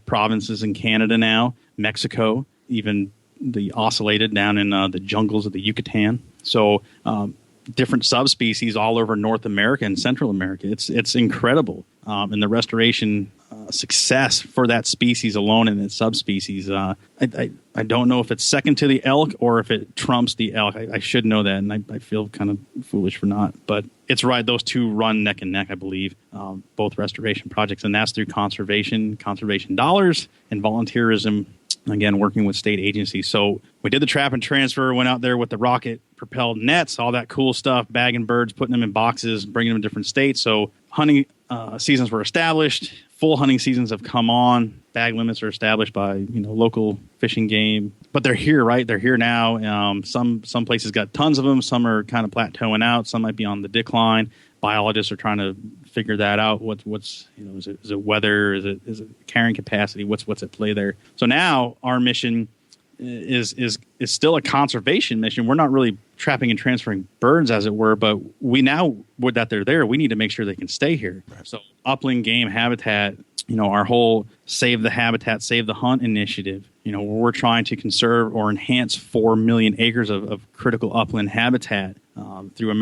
provinces in Canada now, Mexico, even the oscillated down in the jungles of the Yucatan. So different subspecies all over North America and Central America. It's incredible. And the restoration success for that species alone and its subspecies, I don't know if it's second to the elk or if it trumps the elk. I should know that, and I feel kind of foolish for not. But it's right. Those two run neck and neck, I believe, both restoration projects, and that's through conservation dollars, and volunteerism, again, working with state agencies. So we did the trap and transfer, went out there with the rocket-propelled nets, all that cool stuff, bagging birds, putting them in boxes, bringing them in different states. So hunting seasons were established. Full hunting seasons have come on. Bag limits are established by local fishing game. But they're here, right? They're here now. Some places got tons of them. Some are kind of plateauing out. Some might be on the decline. Biologists are trying to figure that out. What's is it weather? Is it carrying capacity? What's at play there? So now our mission is still a conservation mission. We're not really trapping and transferring birds, as it were, but we now, with that they're there, we need to make sure they can stay here. Right. So upland game habitat, our whole Save the Habitat, Save the Hunt initiative, where we're trying to conserve or enhance 4 million acres of critical upland habitat through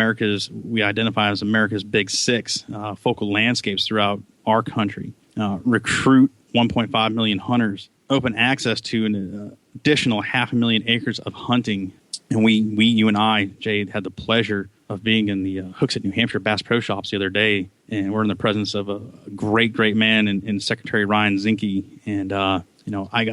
we identify as America's Big Six focal landscapes throughout our country, recruit 1.5 million hunters, open access to an additional 500,000 acres of hunting. And you and I, Jay, had the pleasure of being in the Hooksett, New Hampshire Bass Pro Shops the other day, and we're in the presence of a great man in Secretary Ryan Zinke. And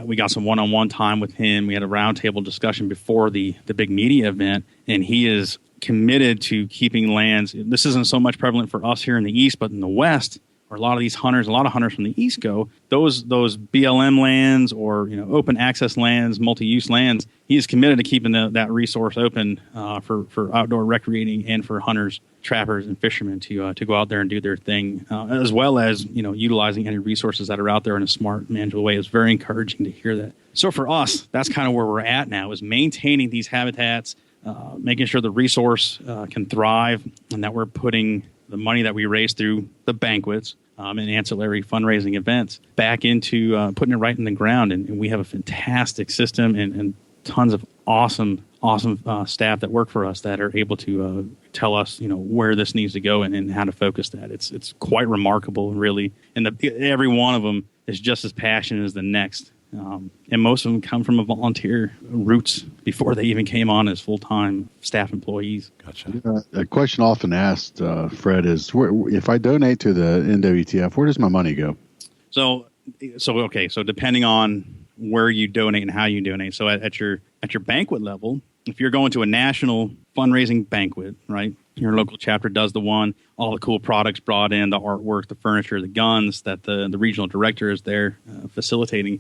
we got some one-on-one time with him. We had a roundtable discussion before the big media event, and he is committed to keeping lands. This isn't so much prevalent for us here in the East, but in the West, where a lot of hunters from the East go, those BLM lands or open access lands, multi-use lands, he is committed to keeping that resource open for outdoor recreating and for hunters, trappers, and fishermen to go out there and do their thing, as well as utilizing any resources that are out there in a smart, manageable way. It's very encouraging to hear that. So for us, that's kind of where we're at now, is maintaining these habitats, making sure the resource can thrive, and that we're putting the money that we raise through the banquets and ancillary fundraising events back into putting it right in the ground. And we have a fantastic system and tons of awesome staff that work for us that are able to tell us, where this needs to go and how to focus that. It's quite remarkable, really. And every one of them is just as passionate as the next. And most of them come from a volunteer roots before they even came on as full-time staff employees. Gotcha. A question often asked, Fred, is if I donate to the NWTF, where does my money go? So depending on where you donate and how you donate. So at your banquet level, if you're going to a national fundraising banquet, right? Your local chapter does the one, all the cool products brought in, the artwork, the furniture, the guns that the regional director is there facilitating.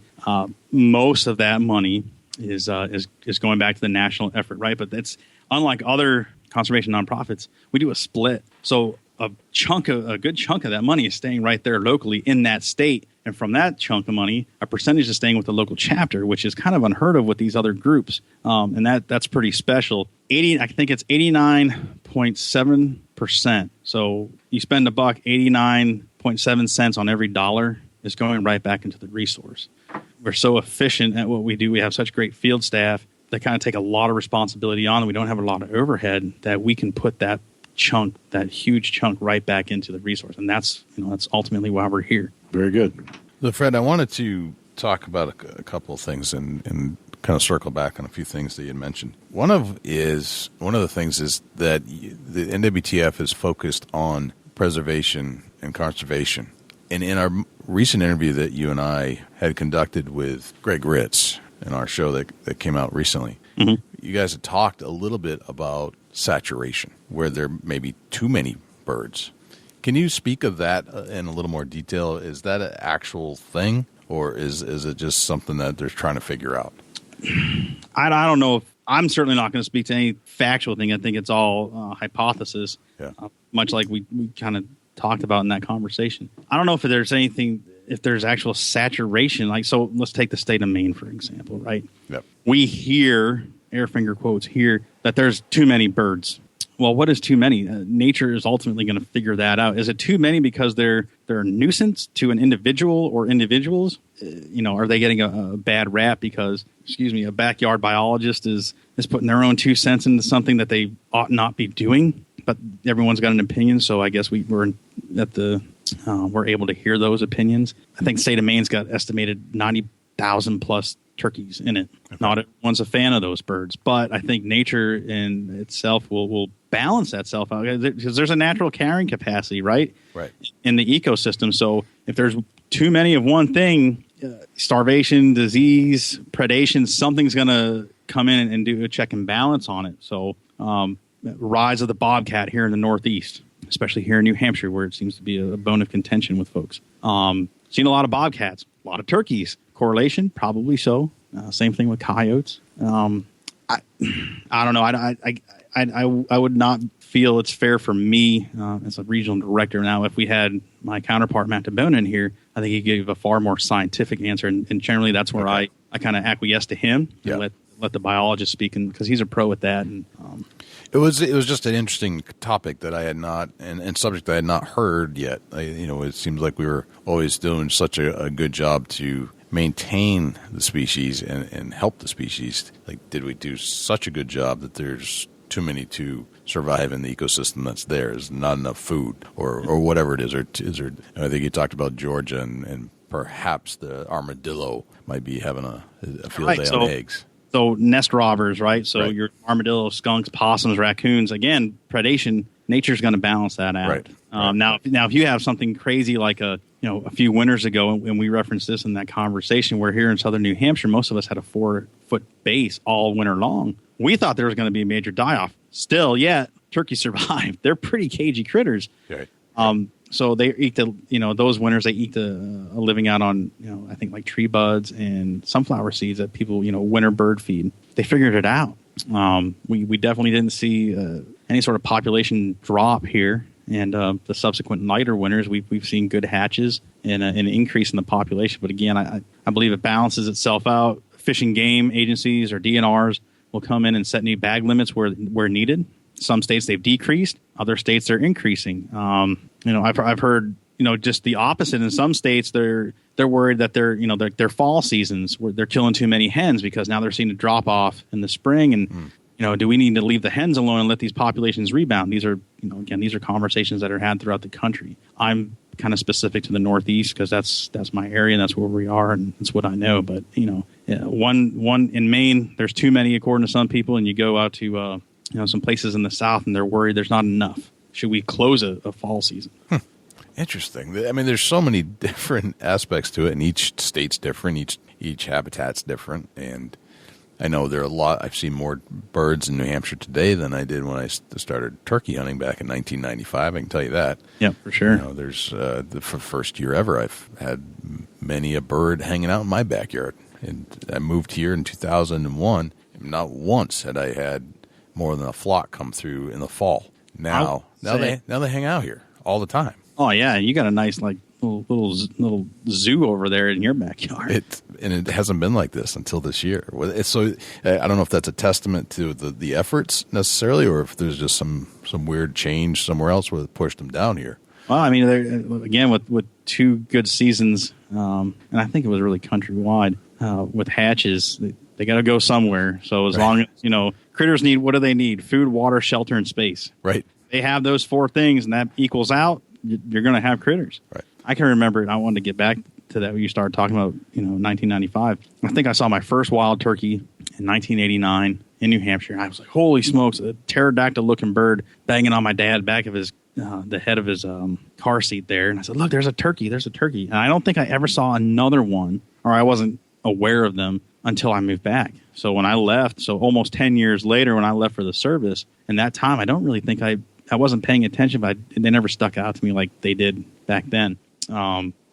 Most of that money is going back to the national effort, right? But that's unlike other conservation nonprofits. We do a split, so a good chunk of that money is staying right there locally in that state. And from that chunk of money, a percentage is staying with the local chapter, which is kind of unheard of with these other groups. And that's pretty special. I think it's 89.7%. So you spend $1, 89.7 cents on every dollar is going right back into the resource. We're so efficient at what we do. We have such great field staff that kind of take a lot of responsibility on, and we don't have a lot of overhead that we can put that chunk, that huge chunk, right back into the resource, and that's ultimately why we're here. Very good. So, Fred, I wanted to talk about a couple of things and kind of circle back on a few things that you had mentioned. One of the things is that the NWTF is focused on preservation and conservation. And in our recent interview that you and I had conducted with Greg Ritz in our show that came out recently, you guys had talked a little bit about saturation, where there may be too many birds. Can you speak of that in a little more detail? Is that an actual thing, or is it just something that they're trying to figure out? I don't know. I'm certainly not going to speak to any factual thing. I think it's all hypothesis, much like we kind of talked about in that conversation. I don't know if there's actual saturation. Like, so let's take the state of Maine, for example, right? Yep. We hear, air finger quotes here, that there's too many birds. Well, what is too many? Nature is ultimately going to figure that out. Is it too many because they're a nuisance to an individual or individuals? Are they getting a bad rap because, a backyard biologist is putting their own 2 cents into something that they ought not be doing? But everyone's got an opinion, so I guess we're able to hear those opinions. I think the state of Maine's got estimated 90,000 plus turkeys in it. Okay. Not everyone's a fan of those birds, but I think nature in itself will balance that self out, because there's a natural carrying capacity, right? Right. In the ecosystem. So if there's too many of one thing, starvation, disease, predation, something's going to come in and do a check and balance on it. So rise of the bobcat here in the Northeast, especially here in New Hampshire, where it seems to be a bone of contention with folks. Seen a lot of bobcats, a lot of turkeys. Correlation, probably so. Same thing with coyotes. I don't know. I would not feel it's fair for me as a regional director. Now, if we had my counterpart Matt DeBona in here, I think he gave a far more scientific answer, and generally that's where I kind of acquiesce to him and let the biologist speak, because he's a pro at that. And it was just an interesting topic that I had not and subject I had not heard yet. It seems like we were always doing such a good job to maintain the species and help the species. Like, did we do such a good job that there's too many to survive in the ecosystem that's there? Is not enough food or whatever it is? Or is there? I think you talked about Georgia and perhaps the armadillo might be having a field day on eggs. So nest robbers, right? So right. Your armadillo, skunks, possums, raccoons. Again, predation. Nature's going to balance that out. Right. Now, if you have something crazy like a few winters ago, and we referenced this in that conversation, where here in southern New Hampshire, most of us had a 4-foot base all winter long. We thought there was going to be a major die-off. Still, turkeys survived. They're pretty cagey critters. Okay. So they eat those winters. They eat a living out on I think like tree buds and sunflower seeds that people winter bird feed. They figured it out. We definitely didn't see any sort of population drop here. And the subsequent lighter winters, we've seen good hatches and an increase in the population. But again, I believe it balances itself out. Fish and game agencies or DNRs will come in and set new bag limits where needed. Some states they've decreased. Other states they're increasing. I've heard just the opposite. In some states they're worried that their fall seasons where they're killing too many hens, because now they're seeing a drop off in the spring and. Do we need to leave the hens alone and let these populations rebound? These are, these are conversations that are had throughout the country. I'm kind of specific to the Northeast because that's my area and that's where we are and that's what I know. But one in Maine, there's too many according to some people, and you go out to some places in the South and they're worried there's not enough. Should we close a fall season? Interesting. I mean, there's so many different aspects to it, and each state's different. Each habitat's different, and I know there are a lot. I've seen more birds in New Hampshire today than I did when I started turkey hunting back in 1995. I can tell you that. Yeah, for sure. There's the first year ever, I've had many a bird hanging out in my backyard. And I moved here in 2001. Not once had I had more than a flock come through in the fall. Now they hang out here all the time. Oh yeah, you got a nice little zoo over there in your backyard. It hasn't been like this until this year. So I don't know if that's a testament to the efforts necessarily, or if there's just some weird change somewhere else where it pushed them down here. Well, I mean, again, with 2 good seasons, and I think it was really countrywide with hatches. They got to go somewhere. So as long as critters need, what do they need? Food, water, shelter, and space. Right. they have those 4 things and that equals out, you're going to have critters. Right. I can remember it. I wanted to get back to that when you started talking about, 1995. I think I saw my first wild turkey in 1989 in New Hampshire. I was like, holy smokes, a pterodactyl-looking bird banging on my dad back of his the head of his car seat there. And I said, look, there's a turkey. And I don't think I ever saw another one, or I wasn't aware of them until I moved back. So when I left, so almost 10 years later when I left for the service, and that time I don't really think I wasn't paying attention, but they never stuck out to me like they did back then.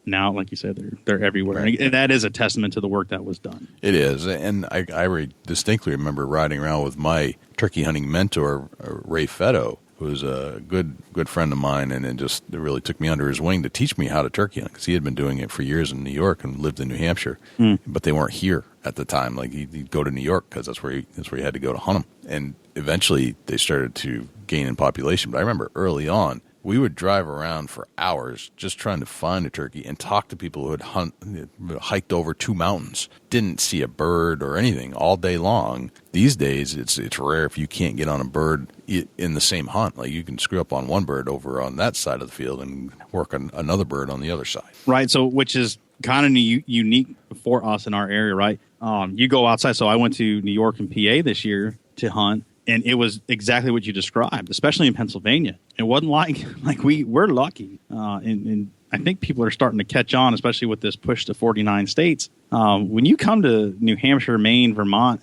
Now, like you said, they're everywhere. Right. And that is a testament to the work that was done. It is. And I distinctly remember riding around with my turkey hunting mentor, Ray Fetto, who was a good friend of mine, and it really took me under his wing to teach me how to turkey hunt, because he had been doing it for years in New York and lived in New Hampshire, but they weren't here at the time. Like he'd go to New York because that's where he had to go to hunt them. And eventually they started to gain in population. But I remember early on, we would drive around for hours just trying to find a turkey and talk to people who had hiked over 2 mountains, didn't see a bird or anything all day long. These days, it's rare if you can't get on a bird in the same hunt. Like you can screw up on one bird over on that side of the field and work on another bird on the other side. Right. So, which is kind of unique for us in our area, right? You go outside. So I went to New York and PA this year to hunt. And it was exactly what you described, especially in Pennsylvania. It wasn't like we're lucky. And I think people are starting to catch on, especially with this push to 49 states. When you come to New Hampshire, Maine, Vermont,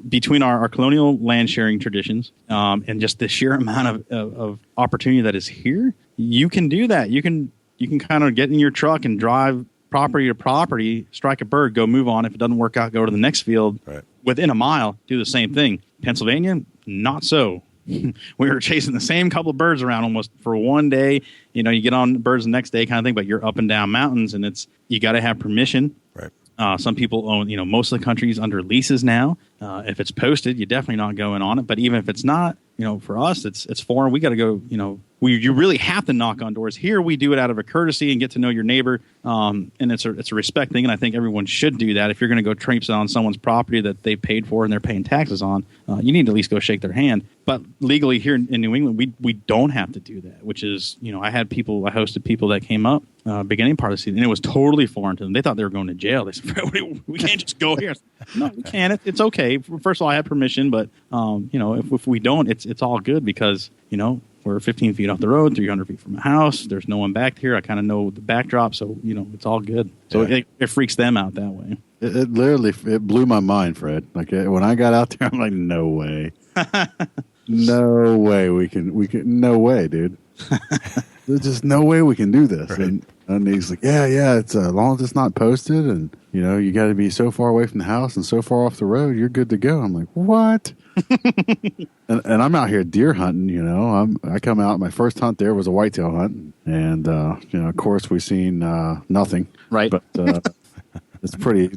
between our colonial land sharing traditions and just the sheer amount of opportunity that is here, you can do that. You can kind of get in your truck and drive property to property, strike a bird, go move on. If it doesn't work out, go to the next field. Right. Within a mile, do the same thing. Pennsylvania, not so. We were chasing the same couple of birds around almost for one day. You get on birds the next day kind of thing, but you're up and down mountains, and you got to have permission. Right. Some people own, most of the country's under leases now. If it's posted, you're definitely not going on it. But even if it's not, for us, it's foreign. We got to go, you really have to knock on doors. Here, we do it out of a courtesy and get to know your neighbor. And it's a respect thing. And I think everyone should do that. If you're going to go traipse on someone's property that they paid for and they're paying taxes on, you need to at least go shake their hand. But legally here in New England, we don't have to do that, which is, I hosted people that came up beginning part of the season, and it was totally foreign to them. They thought they were going to jail. They said, we can't just go here. No, we can't. It's okay. First of all, I have permission, but, if we don't, it's all good because, we're 15 feet off the road, 300 feet from a house. There's no one back here. I kind of know the backdrop, so, it's all good. So it freaks them out that way. It literally blew my mind, Fred. Like when I got out there, I'm like, no way. No way we can, no way, dude. There's just no way we can do this. Right. And he's like, yeah, it's as long as it's not posted and, you got to be so far away from the house and so far off the road, you're good to go. I'm like, what? and I'm out here deer hunting, I come out, my first hunt there was a whitetail hunt. And, of course, we've seen nothing. Right. But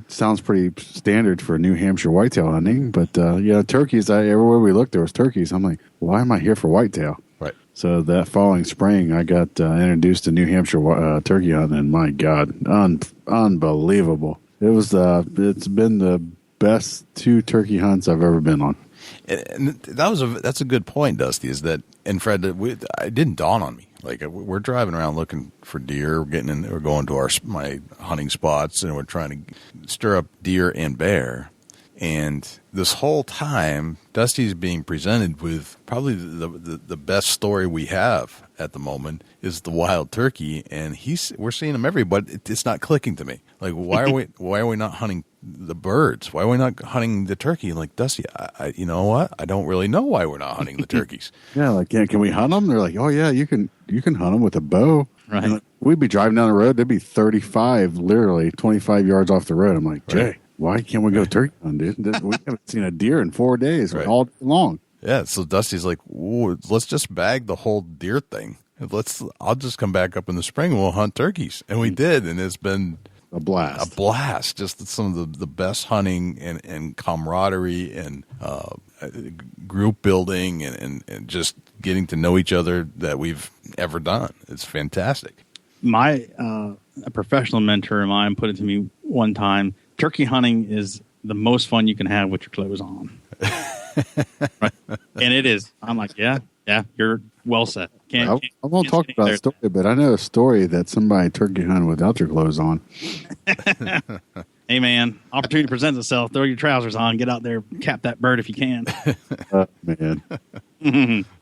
sounds pretty standard for New Hampshire whitetail hunting. But, turkeys, everywhere we looked, there was turkeys. I'm like, why am I here for whitetail? Right. So that following spring, I got introduced to New Hampshire turkey hunting, and my God, unbelievable! It's been the best 2 turkey hunts I've ever been on. And that's a good point, Dusty. Is that, and Fred, it didn't dawn on me. Like we're driving around looking for deer, we're going to my hunting spots, and we're trying to stir up deer and bear. And this whole time, Dusty's being presented with probably the best story we have at the moment is the wild turkey, and we're seeing him everywhere, but it's not clicking to me. Like, why are we not hunting the birds? Why are we not hunting the turkey? Like, Dusty, you know what? I don't really know why we're not hunting the turkeys. Yeah, like, can we hunt them? They're like, oh yeah, you can hunt them with a bow. Right. And we'd be driving down the road, they'd be 35, literally 25 yards off the road. I'm like, Jay. Right. Why can't we go turkey hunting, dude? We haven't seen a deer in 4 days all day long. Yeah, so Dusty's like, let's just bag the whole deer thing. I'll just come back up in the spring and we'll hunt turkeys. And we did, and it's been a blast. A blast. Just some of the best hunting and camaraderie and group building and just getting to know each other that we've ever done. It's fantastic. A professional mentor of mine put it to me one time, turkey hunting is the most fun you can have with your clothes on. Right? And it is. I'm like, yeah, you're well said. I won't talk about a story, but I know a story that somebody turkey hunted without their clothes on. Hey, man, opportunity presents itself. Throw your trousers on. Get out there, cap that bird if you can. Man.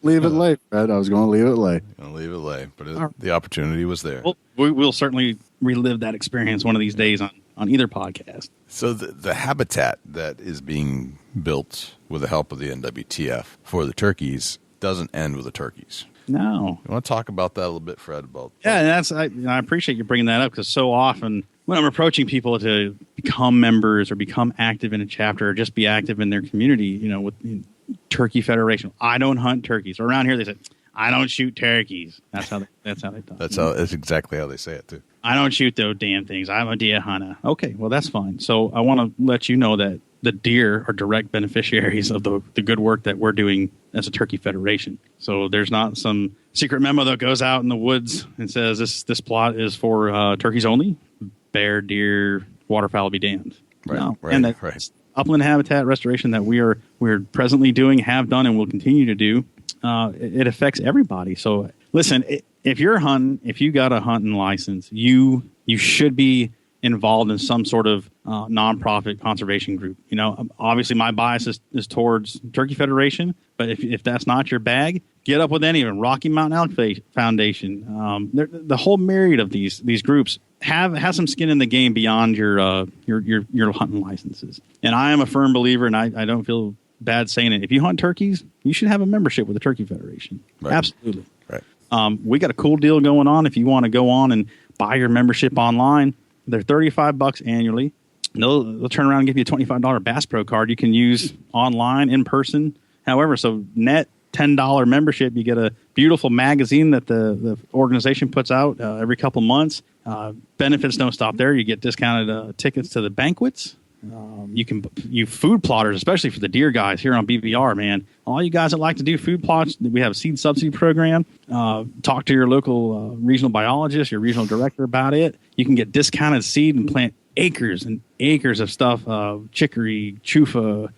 Leave it late, Fred. I was going to leave it late. But the opportunity was there. Well, we'll certainly relive that experience one of these days on either podcast. So the habitat that is being built with the help of the NWTF for the turkeys doesn't end with the turkeys. No. You want to talk about that a little bit, Fred? Yeah, I appreciate you bringing that up, because so often when I'm approaching people to become members or become active in a chapter or just be active in their community, with Turkey Federation, I don't hunt turkeys. Or around here they say, I don't shoot turkeys. That's how they talk. That's exactly how they say it too. I don't shoot those damn things. I'm a deer hunter. Okay, well that's fine. So I want to let you know that the deer are direct beneficiaries of the good work that we're doing as a Turkey Federation. So there's not some secret memo that goes out in the woods and says this plot is for turkeys only. Bear, deer, waterfowl be damned. Right, no. right, And that's upland habitat restoration that we're presently doing, have done, and will continue to do. It affects everybody. So listen, if you're hunting, if you got a hunting license, you should be involved in some sort of nonprofit conservation group. Obviously my bias is towards Turkey Federation, but if that's not your bag, get up with any of them. Rocky Mountain Elk Foundation, the whole myriad of these groups have some skin in the game beyond your hunting licenses. And I am a firm believer, and I don't feel bad saying it. If you hunt turkeys, you should have a membership with the Turkey Federation. Right. Absolutely. Right. We got a cool deal going on. If you want to go on and buy your membership online, they're $35 annually. They'll turn around and give you a $25 Bass Pro card you can use online, in person. However, so net $10 membership, you get a beautiful magazine that the organization puts out every couple months. Benefits don't stop there. You get discounted tickets to the banquets. You food plotters, especially for the deer guys here on BVR, man. All you guys that like to do food plots, we have a seed subsidy program. Talk to your local regional biologist, your regional director about it. You can get discounted seed and plant acres and acres of stuff, chicory, chufa,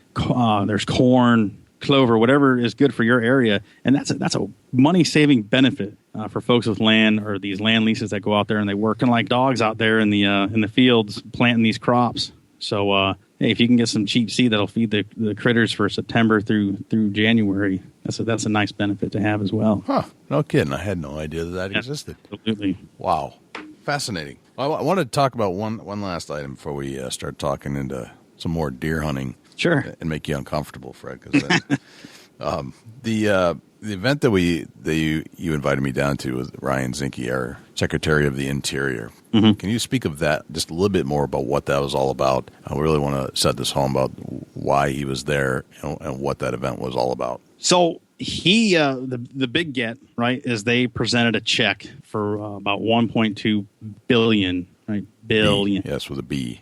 there's corn, clover, whatever is good for your area. And that's a money-saving benefit for folks with land, or these land leases that go out there and they work like dogs out there in the fields planting these crops. So, hey, if you can get some cheap seed that'll feed the critters for September through January, that's a nice benefit to have as well. Huh? No kidding. I had no idea that existed. Absolutely. Wow, fascinating. I wanted to talk about one last item before we start talking into some more deer hunting. Sure. And make you uncomfortable, Fred. Because the event that you invited me down to was Ryan Zinke, our Secretary of the Interior. Mm-hmm. Can you speak of that just a little bit more about what that was all about? I really want to set this home about why he was there and what that event was all about. So he, the big get, right, is they presented a check for about $1.2 billion, right? Billion. Yes, with a B.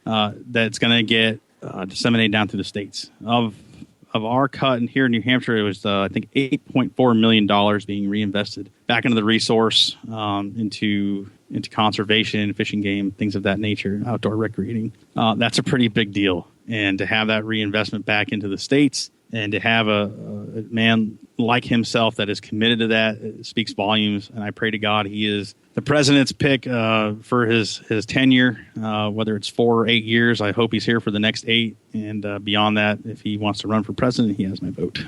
That's going to get disseminated down through the states. Of our cut in here in New Hampshire, it was, I think, $8.4 million being reinvested back into the resource, into conservation, fishing game, things of that nature, outdoor recreating. That's a pretty big deal. And to have that reinvestment back into the states and to have a man like himself that is committed to that, it speaks volumes. And I pray to God he is the president's pick for his tenure, whether it's 4 or 8 years. I hope he's here for the next 8. And beyond that, if he wants to run for president, he has my vote.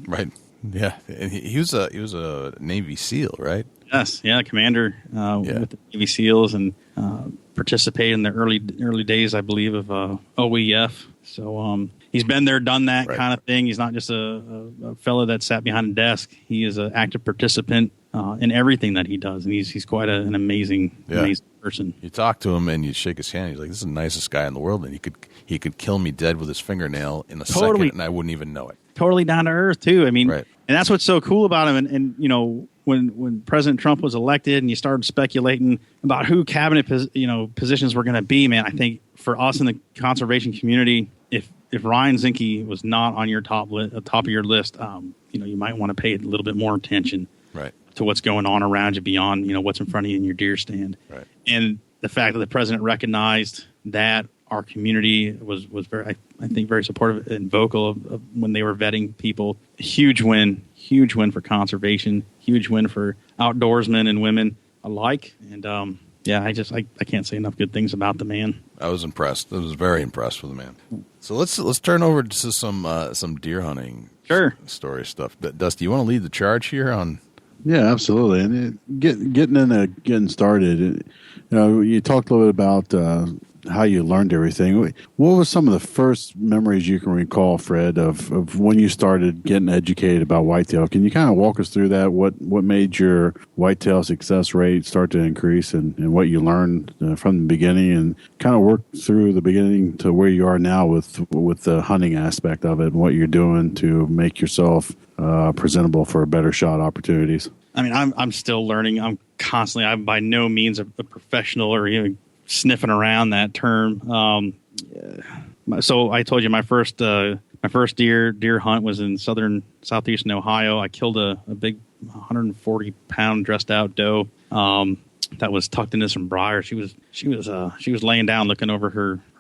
Right. Yeah. And he was a Navy SEAL, right? Yes. Yeah. Commander with the Navy SEALs, and participated in the early days, I believe, of OEF. So he's been there, done that kind of thing. He's not just a fellow that sat behind a desk. He is an active participant in everything that he does, and he's quite an amazing person. You talk to him and you shake his hand. He's like, "This is the nicest guy in the world," and he could kill me dead with his fingernail in a second, and I wouldn't even know it. Totally down to earth too. I mean, and that's what's so cool about him. And when President Trump was elected, and you started speculating about who cabinet positions were going to be, man, I think for us in the conservation community, if Ryan Zinke was not on your top of your list, you might want to pay a little bit more attention to what's going on around you beyond, what's in front of you in your deer stand. Right. And the fact that the president recognized that our community was very, I think, very supportive and vocal of when they were vetting people. Huge win huge win for conservation, huge win for outdoorsmen and women alike. And I can't say enough good things about the man. I was impressed. I was very impressed with the man. So let's turn over to some deer hunting story stuff. Dusty, you want to lead the charge here on? Yeah, absolutely. And getting started, you talked a little bit about how you learned everything. What was some of the first memories you can recall, Fred, of when you started getting educated about whitetail? Can you kind of walk us through that? What made your whitetail success rate start to increase, and what you learned from the beginning, and kind of work through the beginning to where you are now with the hunting aspect of it, and what you're doing to make yourself presentable for better shot opportunities? I mean, I'm still learning. I'm by no means a professional or even sniffing around that term. So I told you my first deer hunt was in southeastern Ohio. I killed a big 140-pound dressed out doe that was tucked into some briar. She was laying down looking over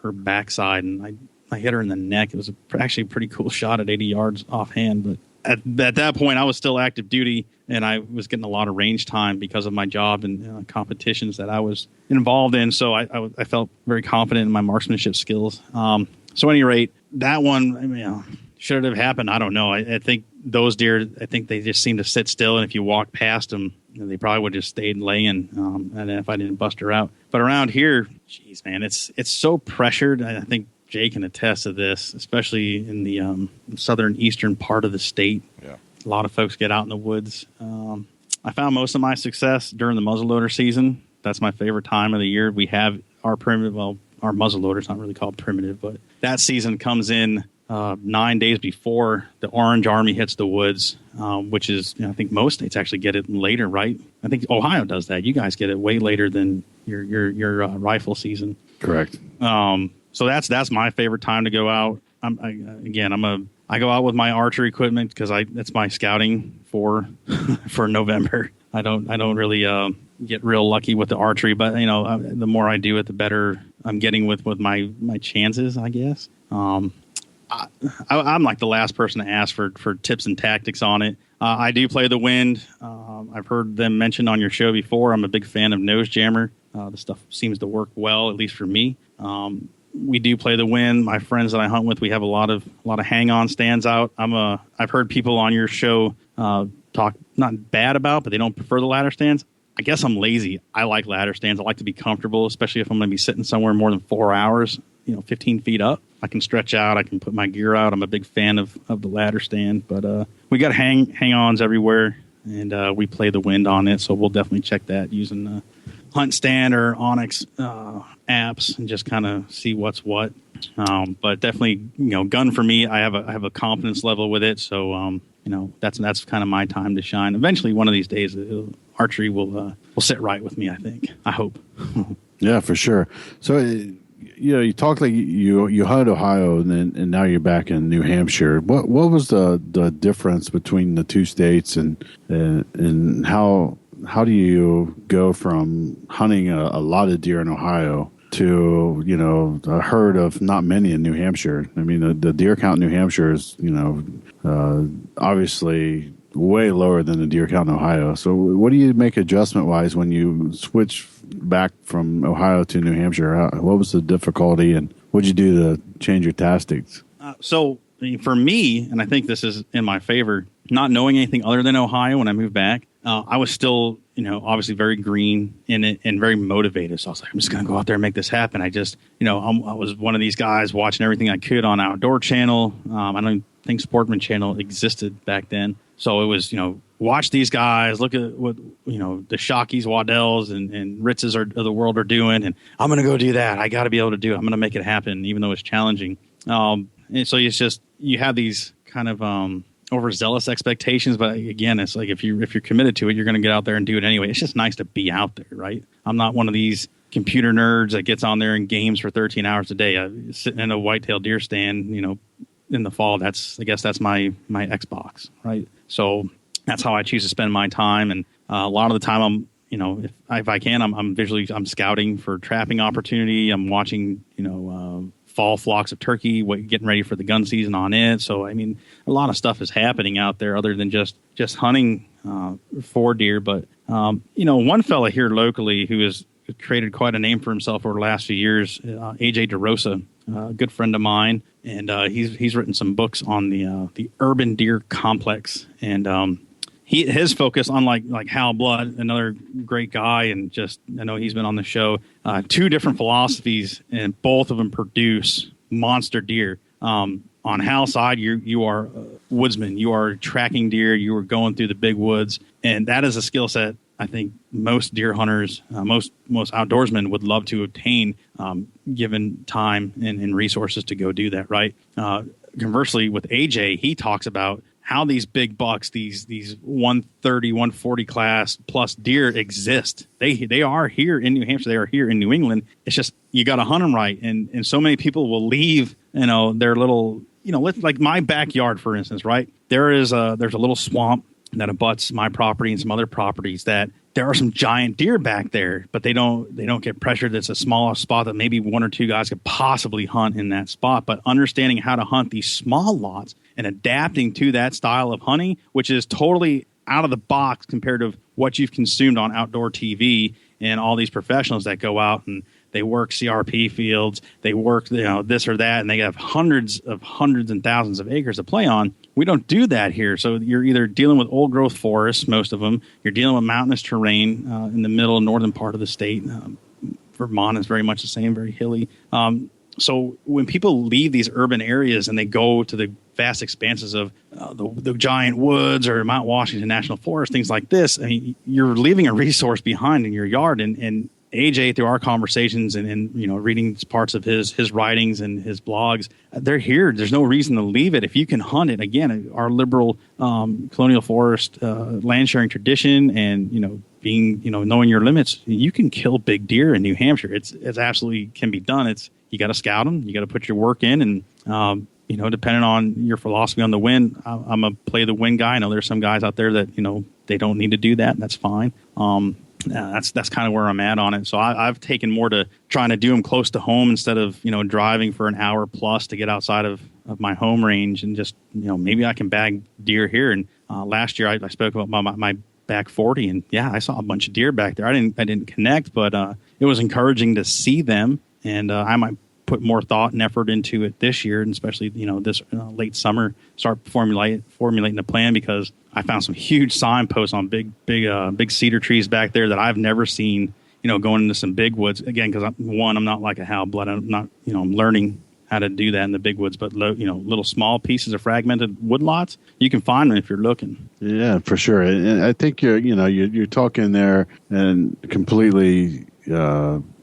her backside, and I hit her in the neck. It was actually a pretty cool shot at 80 yards offhand, but at that point, I was still active duty, and I was getting a lot of range time because of my job and competitions that I was involved in. So I felt very confident in my marksmanship skills. So at any rate, that one, should it have happened? I don't know. I think those deer, they just seem to sit still, and if you walk past them, they probably would have just stayed laying, and if I didn't bust her out. But around here, geez, man, it's so pressured. I think Jay can attest to this, especially in the southern eastern part of the state. Yeah. A lot of folks get out in the woods. I found most of my success during the muzzleloader season. That's my favorite time of the year. We have our primitive, our muzzleloader's not really called primitive, but that season comes in 9 days before the Orange Army hits the woods, which is, I think most states actually get it later, right? I think Ohio does that. You guys get it way later than your rifle season. Correct. So that's my favorite time to go out. I go out with my archery equipment because that's my scouting for November. I don't really get real lucky with the archery, but the more I do it, the better I'm getting with my chances, I guess. I'm like the last person to ask for tips and tactics on it. I do play the wind. I've heard them mentioned on your show before. I'm a big fan of nose jammer. The stuff seems to work well, at least for me. We do play the wind. My friends that I hunt with, we have a lot of hang-on stands out. I've heard people on your show talk not bad about, but they don't prefer the ladder stands. I guess I'm lazy. I like ladder stands. I like to be comfortable, especially if I'm going to be sitting somewhere more than 4 hours, 15 feet up. I can stretch out. I can put my gear out. I'm a big fan of the ladder stand, but we got hang-ons everywhere, and we play the wind on it, so we'll definitely check that using Hunt Stand or Onyx apps and just kind of see what's what. But definitely, gun for me, I have a confidence level with it, so that's kind of my time to shine. Eventually, one of these days, archery will sit right with me. I hope. Yeah, for sure. So you talked like you hunted Ohio and now you're back in New Hampshire. What was the difference between the two states and how do you go from hunting a lot of deer in Ohio to a herd of not many in New Hampshire? I mean, the deer count in New Hampshire is obviously way lower than the deer count in Ohio. So what do you make adjustment wise when you switch back from Ohio to New Hampshire? What was the difficulty, and what did you do to change your tactics? So for me, and I think this is in my favor, not knowing anything other than Ohio when I moved back, I was still, obviously very green in it and very motivated. So I was like, I'm just going to go out there and make this happen. I just, I was one of these guys watching everything I could on Outdoor Channel. I don't think Sportsman Channel existed back then. So it was, watch these guys, look at what, the Shockies, Waddells, and Ritzes of the world are doing. And I'm going to go do that. I got to be able to do it. I'm going to make it happen, even though it's challenging. And so it's just, you have these kind of overzealous expectations. But again, it's like if you're committed to it, you're going to get out there and do it anyway. It's just nice to be out there, right? I'm not one of these computer nerds that gets on there and games for 13 hours a day. Sitting in a whitetail deer stand, in the fall, I guess that's my Xbox, right? So that's how I choose to spend my time. And a lot of the time if I can, I'm scouting for trapping opportunity. I'm watching, fall flocks of turkey, getting ready for the gun season on it. So, I mean, a lot of stuff is happening out there other than just hunting for deer. But, one fella here locally who has created quite a name for himself over the last few years, AJ DeRosa, a good friend of mine, and he's written some books on the urban deer complex, and his focus, unlike like Hal Blood, another great guy, and just I know he's been on the show, two different philosophies, and both of them produce monster deer. On Hal's side, you are a woodsman, you are tracking deer, you are going through the big woods, and that is a skill set I think most deer hunters, most outdoorsmen would love to obtain, given time and resources to go do that, right? Conversely, with AJ, he talks about how these big bucks, these 130, 140 class plus deer exist. They are here in New Hampshire. They are here in New England. It's just you got to hunt them right, and so many people will leave their little like my backyard, for instance, right? There's a little swamp that abuts my property and some other properties that there are some giant deer back there, but they don't get pressured. It's a smaller spot that maybe one or two guys could possibly hunt in that spot. But understanding how to hunt these small lots and adapting to that style of hunting, which is totally out of the box compared to what you've consumed on outdoor TV and all these professionals that go out and they work CRP fields, they work this or that, and they have hundreds and thousands of acres to play on. We don't do that here. So you're either dealing with old growth forests, most of them. You're dealing with mountainous terrain in the middle and northern part of the state. Vermont is very much the same, very hilly. So when people leave these urban areas and they go to the vast expanses of the giant woods or Mount Washington National Forest, things like this, I mean, you're leaving a resource behind in your yard. And AJ, through our conversations and reading parts of his writings and his blogs, they're here. There's no reason to leave it. If you can hunt it, again, our liberal colonial forest land sharing tradition and, being, knowing your limits, you can kill big deer in New Hampshire. It's absolutely can be done. You got to scout them. You got to put your work in. And, depending on your philosophy on the wind, I'm a play the wind guy. I know there's some guys out there that, they don't need to do that. And that's fine. That's kind of where I'm at on it. So I've taken more to trying to do them close to home instead of, driving for an hour plus to get outside of my home range and just, maybe I can bag deer here. And last year I spoke about my back 40 and I saw a bunch of deer back there. I didn't connect, but it was encouraging to see them. And I might put more thought and effort into it this year, and especially, this late summer, start formulating a plan, because I found some huge signposts on big cedar trees back there that I've never seen, going into some big woods. Again, because I'm not like a Hal Blood. I'm not, I'm learning how to do that in the big woods, but little small pieces of fragmented woodlots, you can find them if you're looking. Yeah, for sure. And I think you're talking there and completely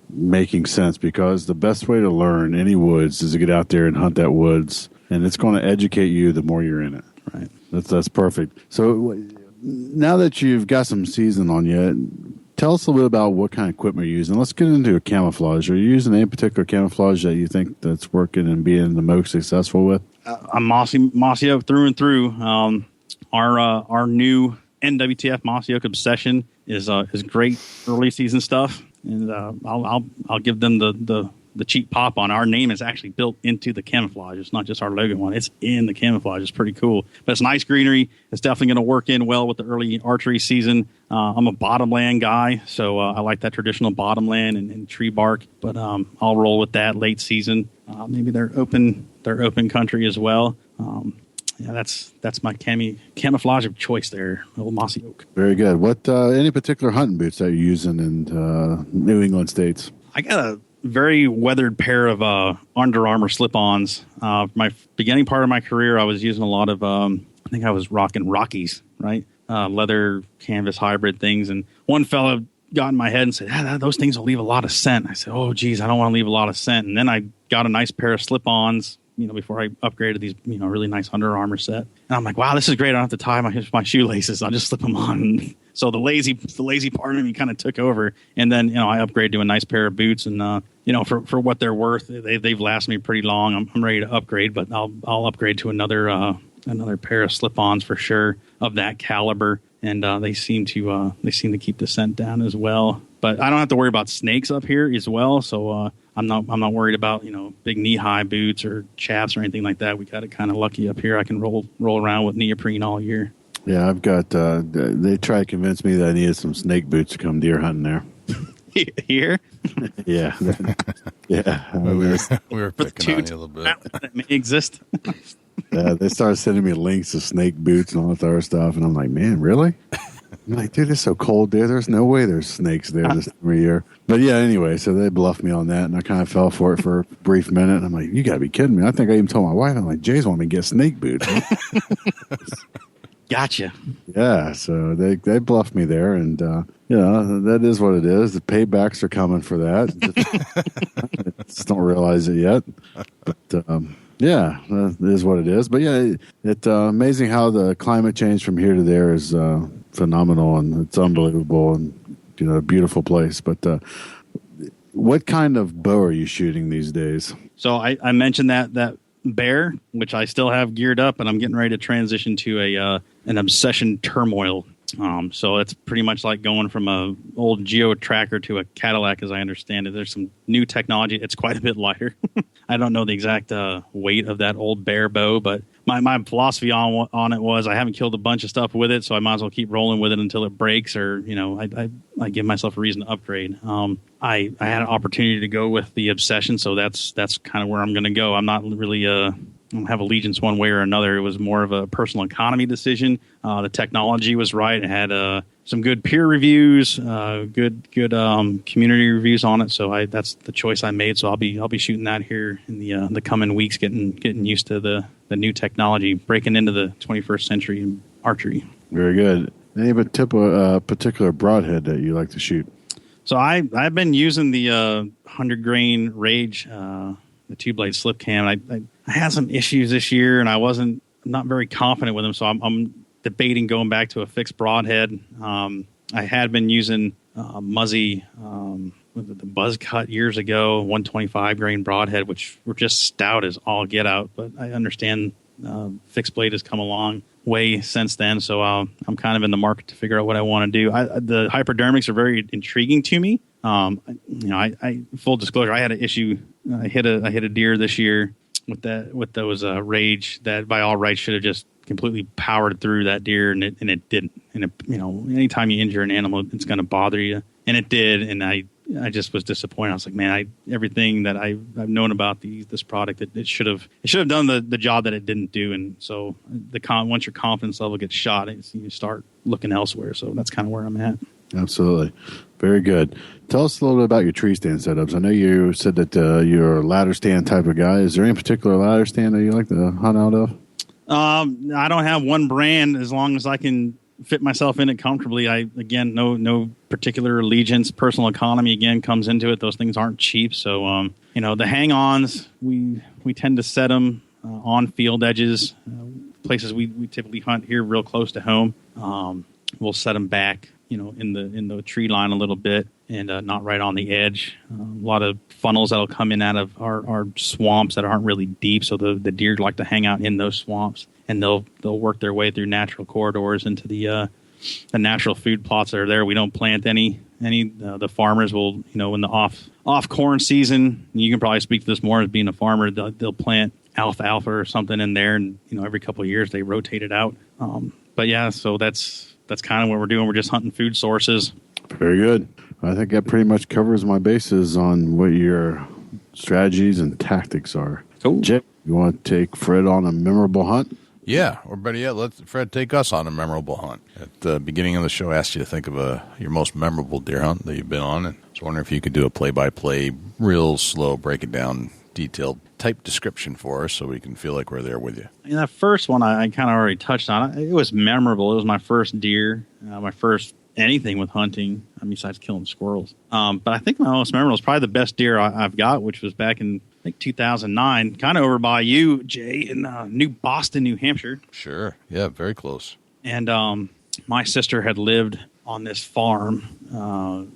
making sense, because the best way to learn any woods is to get out there and hunt that woods, and it's going to educate you the more you're in it. Right. That's perfect. So now that you've got some season on you, tell us a little bit about what kind of equipment you're using. Let's get into a camouflage. Are you using any particular camouflage that you think that's working and being the most successful with? I'm mossy oak through and through. Our new NWTF mossy oak obsession is great early season stuff. And I'll give them the cheap pop on. Our name is actually built into the camouflage. It's not just our logo one. It's in the camouflage. It's pretty cool. But it's nice greenery. It's definitely going to work in well with the early archery season. I'm a bottomland guy, so I like that traditional bottomland and tree bark. But I'll roll with that late season. Maybe they're open country as well. That's my camouflage of choice there, old mossy oak. Very good. What any particular hunting boots that you're using in New England states? I got a very weathered pair of Under Armour slip-ons. My beginning part of my career, I was using a lot of, I think I was rocking Rockies, right? Leather canvas hybrid things. And one fella got in my head and said, those things will leave a lot of scent. I said, oh, geez, I don't want to leave a lot of scent. And then I got a nice pair of slip-ons, before I upgraded these, really nice Under Armour set. And I'm like, wow, this is great. I don't have to tie my shoelaces. I'll just slip them on. So the lazy part of me kind of took over. And then, I upgraded to a nice pair of boots. And, for what they're worth, they've lasted me pretty long. I'm ready to upgrade, but I'll upgrade to another pair of slip-ons for sure of that caliber. And they seem to keep the scent down as well. But I don't have to worry about snakes up here as well. So I'm not worried about, big knee-high boots or chaps or anything like that. We got it kind of lucky up here. I can roll around with neoprene all year. Yeah, I've got. They try to convince me that I needed some snake boots to come deer hunting there. Here? Yeah, yeah. We were picking on you a little bit. That may exist. They started sending me links to snake boots and all that other stuff, and I'm like, man, really? I'm like, dude, it's so cold there. There's no way there's snakes there this time of year. But yeah, anyway, so they bluffed me on that, and I kind of fell for it for a brief minute. And I'm like, you got to be kidding me. I think I even told my wife, I'm like, Jay's want me to get snake boots. Gotcha. Yeah, so they bluffed me there, and that is what it is. The paybacks are coming for that. Just don't realize it yet, but yeah, that is what it is. But yeah, it's amazing how the climate change from here to there is phenomenal, and it's unbelievable, and a beautiful place. But what kind of bow are you shooting these days? So I mentioned that bear, which I still have geared up, and I'm getting ready to transition to an Obsession Turmoil. So it's pretty much like going from a old Geo Tracker to a Cadillac, as I understand it. There's some new technology. It's quite a bit lighter. I don't know the exact weight of that old bear bow, but my philosophy on it was I haven't killed a bunch of stuff with it, so I might as well keep rolling with it until it breaks, or I give myself a reason to upgrade. I had an opportunity to go with the Obsession, so that's kind of where I'm going to go. I'm not really I don't have allegiance one way or another. It was more of a personal economy decision. The technology was right. It had some good peer reviews, good community reviews on it. So that's the choice I made. So I'll be shooting that here in the coming weeks, getting used to the new technology, breaking into the 21st century in archery. Very good. Any particular broadhead that you like to shoot? So I've been using the 100 grain Rage, the 2-blade slip cam. I had some issues this year, and I'm not very confident with them. So I'm debating going back to a fixed broadhead. I had been using Muzzy, the Buzz Cut years ago, 125 grain broadhead, which were just stout as all get out. But I understand fixed blade has come a long way since then. So I'm kind of in the market to figure out what I want to do. The hypodermics are very intriguing to me. I full disclosure, I had an issue. I hit a deer this year with those Rage that by all rights should have just completely powered through that deer, and it didn't. And anytime you injure an animal, it's going to bother you, and it did. And I just was disappointed. I was like, man, everything that I've known about this product, it should have done the job that it didn't do. And so once your confidence level gets shot, you start looking elsewhere. So that's kind of where I'm at. Absolutely. Very good. Tell us a little bit about your tree stand setups. I know you said that you're a ladder stand type of guy. Is there any particular ladder stand that you like to hunt out of? I don't have one brand as long as I can fit myself in it comfortably. No particular allegiance. Personal economy again comes into it. Those things aren't cheap. So, the hang-ons, we tend to set them on field edges, places we typically hunt here real close to home. We'll set them back, in the tree line a little bit, and not right on the edge. A lot of funnels that'll come in out of our swamps that aren't really deep, so the deer like to hang out in those swamps, and they'll work their way through natural corridors into the natural food plots that are there. We don't plant any. The farmers will, in the off corn season, you can probably speak to this more as being a farmer. They'll plant alfalfa or something in there, and every couple of years they rotate it out. But yeah, so that's kind of what we're doing. We're just hunting food sources. Very good. I think that pretty much covers my bases on what your strategies and tactics are. Cool. Jay, you want to take Fred on a memorable hunt? Yeah, or better yet, let Fred take us on a memorable hunt. At the beginning of the show, I asked you to think of your most memorable deer hunt that you've been on, and I was wondering if you could do a play-by-play, real slow, break it down, detailed type description for us so we can feel like we're there with you. And that first one I kind of already touched on. It was memorable. It was my first deer, my first anything with hunting, besides killing squirrels. But I think my most memorable is probably the best deer I've got, which was back in, I think, 2009, kind of over by you, Jay, in New Boston, New Hampshire. Sure. Yeah, very close. And my sister had lived on this farm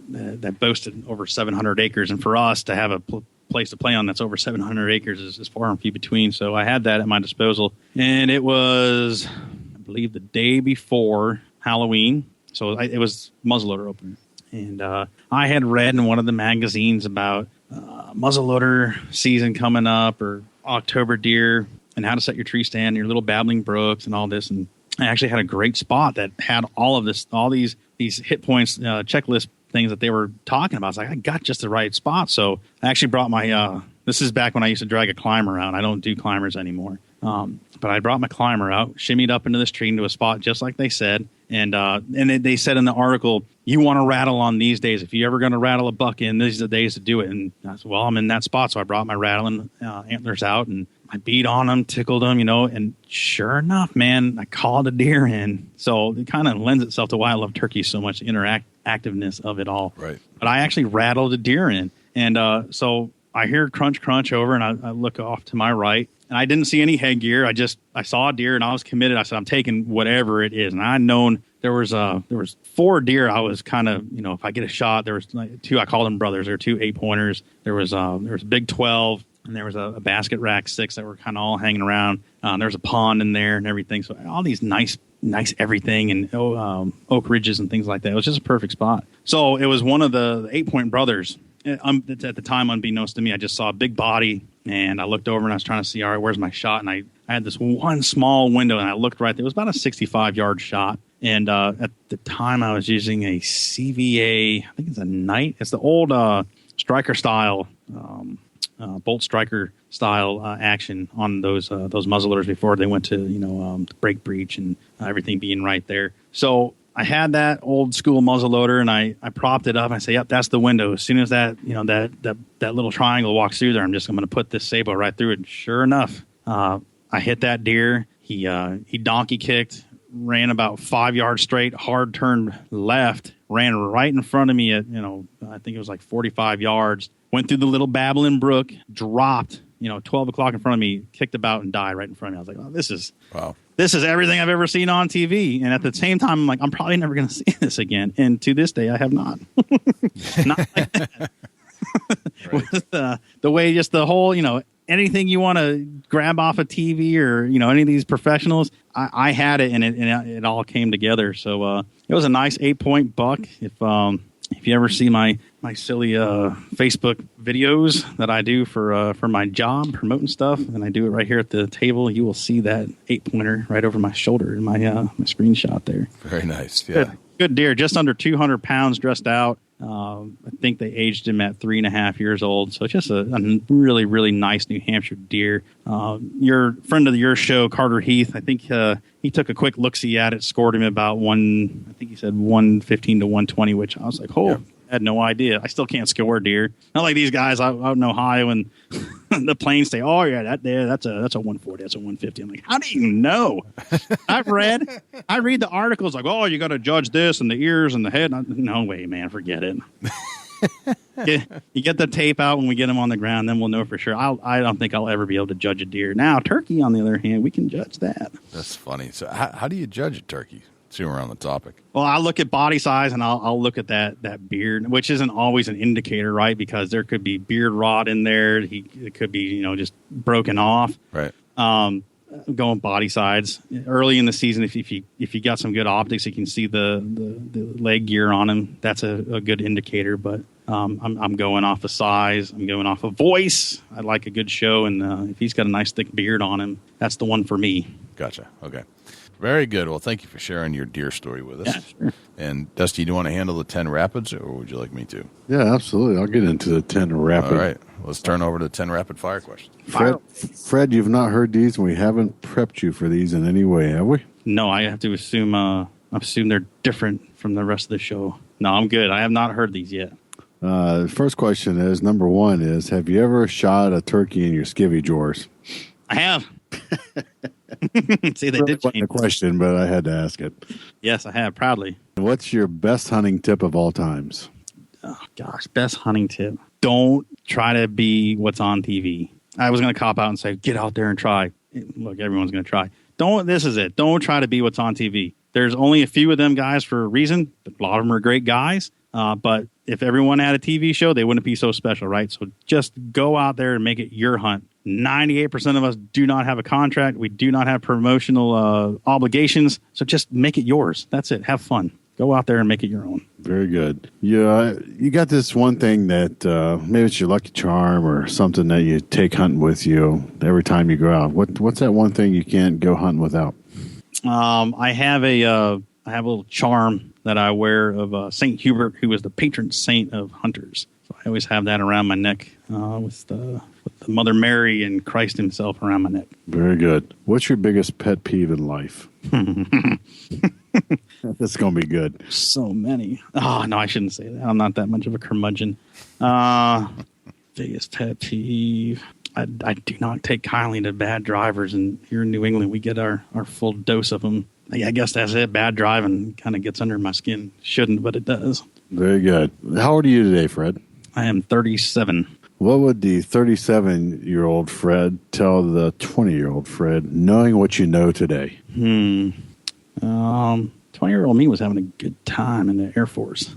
that boasted over 700 acres. And for us to have a place to play on that's over 700 acres is far and few between. So I had that at my disposal. And it was, I believe, the day before Halloween. So it was muzzleloader opener. And I had read in one of the magazines about muzzleloader season coming up, or October deer, and how to set your tree stand, your little babbling brooks, and all this. And I actually had a great spot that had all these hit points, checklist things that they were talking about. It's like, I got just the right spot. So I actually brought my, this is back when I used to drag a climber out. I don't do climbers anymore. But I brought my climber out, shimmied up into this tree into a spot just like they said. And they said in the article, you want to rattle on these days. If you're ever going to rattle a buck in, these are the days to do it. And I said, well, I'm in that spot. So I brought my rattling antlers out, and I beat on them, tickled them, and sure enough, man, I called a deer in. So it kind of lends itself to why I love turkey so much, the interactiveness of it all. Right. But I actually rattled a deer in. And so I hear crunch, crunch over, and I look off to my right. And I didn't see any headgear. I saw a deer, and I was committed. I said, I'm taking whatever it is. And I'd known there was 4 deer. I was kind of, if I get a shot, there was like 2, I called them brothers. There were 2 8-pointers. There was a big 12, and there was a basket rack 6 that were kind of all hanging around. There was a pond in there and everything. So all these nice everything, and oak ridges and things like that. It was just a perfect spot. So it was one of the 8-point brothers. At the time, unbeknownst to me, I just saw a big body, and I looked over and I was trying to see, all right, where's my shot? And I had this one small window, and I looked right there. It was about a 65-yard shot. And at the time, I was using a CVA, I think it's a Knight. It's the old striker style, bolt striker style action on those muzzleloaders before they went to break breech and everything being right there. So I had that old school muzzleloader, and I propped it up. And I say, yep, that's the window. As soon as that little triangle walks through there, I'm going to put this sabot right through it. And sure enough, I hit that deer. He donkey kicked, ran about 5 yards straight, hard turned left, ran right in front of me at, I think it was like 45 yards, went through the little babbling brook, dropped, 12 o'clock in front of me, kicked about and died right in front of me. I was like, oh, this is everything I've ever seen on TV. And at the same time, I'm like, I'm probably never going to see this again. And to this day, I have not. Not like that. With the way, just the whole, anything you want to grab off a TV or, any of these professionals, I had it, and it all came together. So it was a nice 8-point buck. If you ever see my silly Facebook videos that I do for my job, promoting stuff, and I do it right here at the table, you will see that 8-pointer right over my shoulder in my screenshot there. Very nice. Yeah. Good deer, just under 200 pounds dressed out. I think they aged him at 3.5 years old. So it's just a really, really nice New Hampshire deer. Your friend of your show, Carter Heath, I think he took a quick look-see at it, scored him about 115 to 120, which I was like, I had no idea. I still can't score deer. Not like these guys out in Ohio and the plains say, oh, yeah, that's a 140, that's a 150. I'm like, how do you know? I read the articles like, oh, you got to judge this and the ears and the head. No way, man, forget it. You get the tape out when we get them on the ground, then we'll know for sure. I don't think I'll ever be able to judge a deer. Now, turkey, on the other hand, we can judge that. That's funny. So how do you judge a turkey? See, we're on the topic. Well, I look at body size, and I'll look at that beard, which isn't always an indicator, right? Because there could be beard rot in there. It could be, just broken off. Right. Going body size early in the season. If you got some good optics, you can see the leg gear on him. That's a good indicator. But I'm going off of size. I'm going off of voice. I like a good show, and if he's got a nice thick beard on him, that's the one for me. Gotcha. Okay. Very good. Well, thank you for sharing your deer story with us. Yeah, sure. And Dusty, do you want to handle the 10 rapids, or would you like me to? Yeah, absolutely. I'll get into the 10 rapid. All right. Let's turn over to the 10 rapid fire questions. Fred, you've not heard these, and we haven't prepped you for these in any way, have we? No, I have to assume they're different from the rest of the show. No, I'm good. I have not heard these yet. First question is, number 1 is, have you ever shot a turkey in your skivvy drawers? I have. See, they did change the question, but I had to ask it. Yes, I have, proudly. What's your best hunting tip of all times? Oh, gosh, best hunting tip. Don't try to be what's on TV. I was going to cop out and say, get out there and try. Look, everyone's going to try. This is it. Don't try to be what's on TV. There's only a few of them guys for a reason. A lot of them are great guys. But if everyone had a TV show, they wouldn't be so special, right? So just go out there and make it your hunt. 98% of us do not have a contract. We do not have promotional obligations. So just make it yours. That's it. Have fun. go out there and make it your own. Very good. Yeah, you got this one thing that maybe it's your lucky charm or something that you take hunting with you every time you go out. What's that one thing you can't go hunting without? I have a little charm that I wear of Saint Hubert, who was the patron saint of hunters. So I always have that around my neck with the Mother Mary and Christ himself around my neck. Very good. What's your biggest pet peeve in life? That's going to be good. So many. Oh, no, I shouldn't say that. I'm not that much of a curmudgeon. Biggest pet peeve. I do not take kindly to bad drivers, and here in New England, we get our full dose of them. I guess that's it. Bad driving kind of gets under my skin. Shouldn't, but it does. Very good. How old are you today, Fred? I am 37. What would the 37-year-old Fred tell the 20-year-old Fred, knowing what you know today? 20-year-old me was having a good time in the Air Force.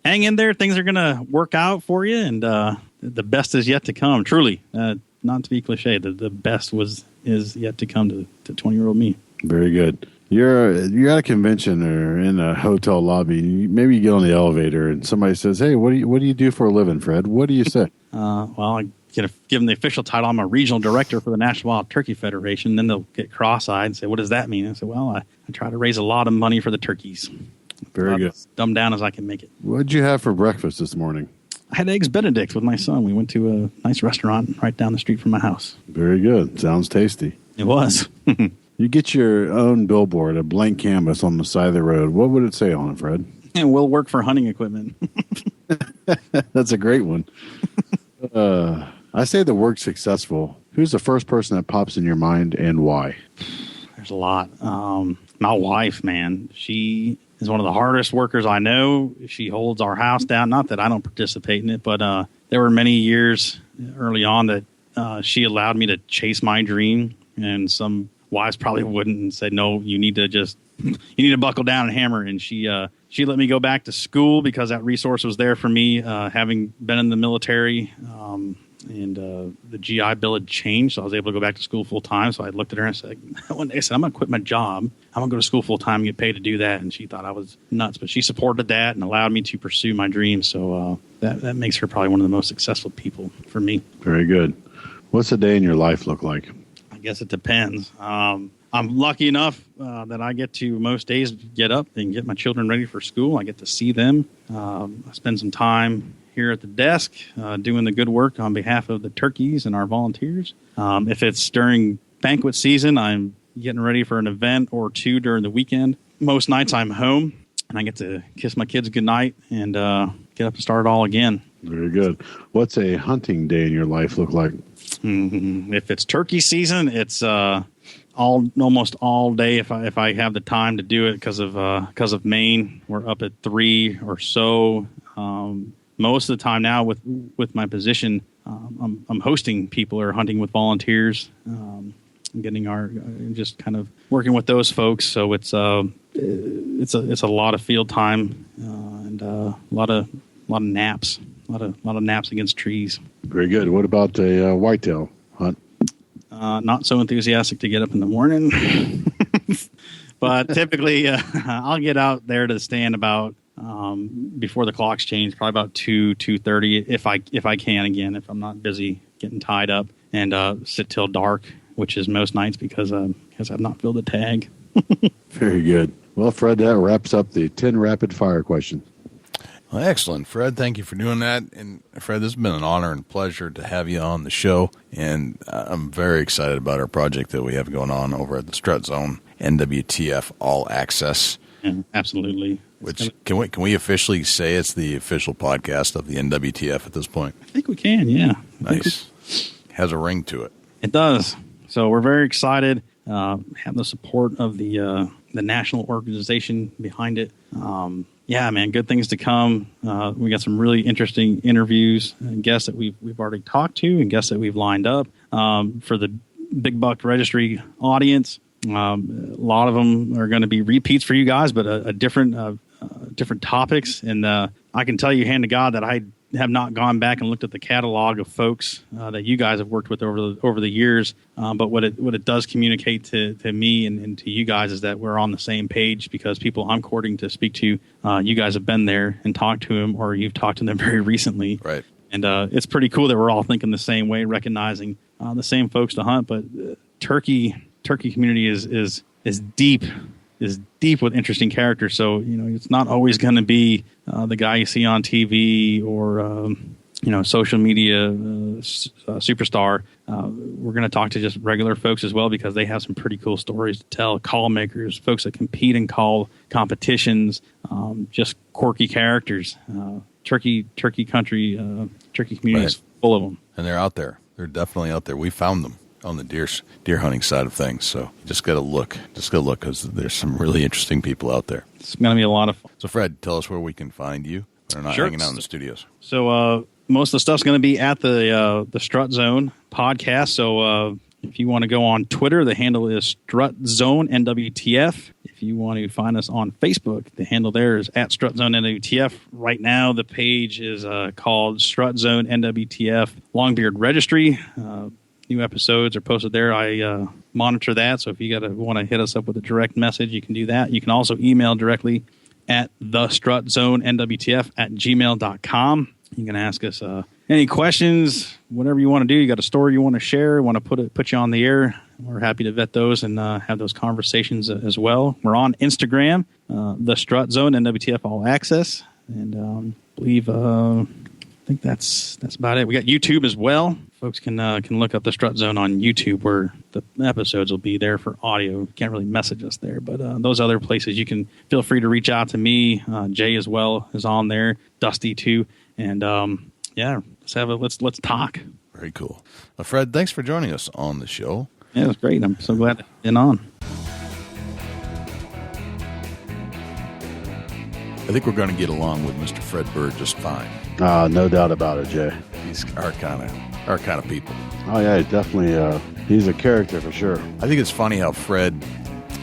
Hang in there. Things are going to work out for you, and the best is yet to come. Truly, not to be cliche, the best is yet to come to 20-year-old me. Very good. You're at a convention or in a hotel lobby. Maybe you get on the elevator and somebody says, "Hey, what do you do for a living, Fred?" What do you say? Well, I get given the official title. I'm a regional director for the National Wild Turkey Federation. Then they'll get cross-eyed and say, "What does that mean?" I say, "Well, I try to raise a lot of money for the turkeys." Very good. As dumbed down as I can make it. What did you have for breakfast this morning? I had eggs Benedict with my son. We went to a nice restaurant right down the street from my house. Very good. Sounds tasty. It was. You get your own billboard, a blank canvas on the side of the road. What would it say on it, Fred? And we'll work for hunting equipment. That's a great one. I say the word successful. Who's the first person that pops in your mind and why? There's a lot. My wife, man, she is one of the hardest workers I know. She holds our house down. Not that I don't participate in it, but there were many years early on that she allowed me to chase my dream, and some wives probably wouldn't and said, "No, you need to buckle down and hammer." And she let me go back to school because that resource was there for me, having been in the military. And the GI Bill had changed, so I was able to go back to school full time. So I looked at her and said, one day I said, "I'm going to quit my job. I'm going to go to school full time and get paid to do that." And she thought I was nuts, but she supported that and allowed me to pursue my dreams. So that makes her probably one of the most successful people for me. Very good. What's a day in your life look like? I guess it depends. I'm lucky enough that I get to most days get up and get my children ready for school. I get to see them. I spend some time here at the desk doing the good work on behalf of the turkeys and our volunteers. If it's during banquet season, I'm getting ready for an event or two during the weekend. Most nights I'm home and I get to kiss my kids goodnight and get up and start it all again. Very good. What's a hunting day in your life look like? If it's turkey season, it's almost all day. If I have the time to do it because of Maine, we're up at 3 or so. Most of the time now with my position, I'm hosting people or hunting with volunteers, getting just kind of working with those folks. So it's a lot of field time and a lot of naps, a lot of naps against trees. Very good. What about a whitetail hunt? Not so enthusiastic to get up in the morning, but typically I'll get out there to the stand about before the clocks change, probably about 2:30 if I can, again, if I'm not busy getting tied up, and sit till dark, which is most nights because I've not filled the tag. Very good. Well, Fred, that wraps up the 10 rapid fire questions. Well, excellent, Fred. Thank you for doing that. And Fred, this has been an honor and pleasure to have you on the show. And I'm very excited about our project that we have going on over at the Strut Zone, NWTF All Access. Yeah, absolutely. Which can we officially say it's the official podcast of the NWTF at this point? I think we can, yeah. Nice. Has a ring to it. It does. So we're very excited. Have the support of the national organization behind it. Yeah, man, good things to come. We got some really interesting interviews and guests that we've already talked to and guests that we've lined up for the Big Buck Registry audience. A lot of them are going to be repeats for you guys, but different topics. And I can tell you, hand to God, that I have not gone back and looked at the catalog of folks that you guys have worked with over the years. But what it does communicate to me and to you guys is that we're on the same page, because people I'm courting to speak to, you guys have been there and talked to them, or you've talked to them very recently. Right. And it's pretty cool that we're all thinking the same way, recognizing the same folks to hunt. But turkey community is deep with interesting characters. So, it's not always going to be the guy you see on TV or, social media superstar. We're going to talk to just regular folks as well, because they have some pretty cool stories to tell. Call makers, folks that compete in call competitions, just quirky characters. Turkey community is full of them. And they're out there. They're definitely out there. We found them on the deer hunting side of things. So just got to look. Because there's some really interesting people out there. It's going to be a lot of fun. So, Fred, tell us where we can find you. We're not hanging out in the studios. So most of the stuff's going to be at the Strut Zone podcast. So if you want to go on Twitter, the handle is Strut Zone NWTF. If you want to find us on Facebook, the handle there is at Strut Zone NWTF. Right now, the page is called Strut Zone NWTF Longbeard Registry. New episodes are posted there. I monitor that, so if you want to hit us up with a direct message, you can do that. You can also email directly at thestrutzonenwtf@gmail.com. You can ask us any questions, whatever you want to do. You got a story you want to share, want to put you on the air. We're happy to vet those and have those conversations as well. We're on Instagram, the Strut Zone NWTF All Access, and I think that's about it. We got YouTube as well. Folks can look up the Strut Zone on YouTube, where the episodes will be there for audio. You can't really message us there, but those other places, you can feel free to reach out to me. Jay as well is on there. Dusty too. And let's talk. Very cool. Well, Fred, thanks for joining us on the show. Yeah, it was great. I'm so glad to have been on. I think we're going to get along with Mr. Fred Bird just fine. No doubt about it, Jay. He's our kind of people. Oh yeah, definitely. He's a character for sure. I think it's funny how Fred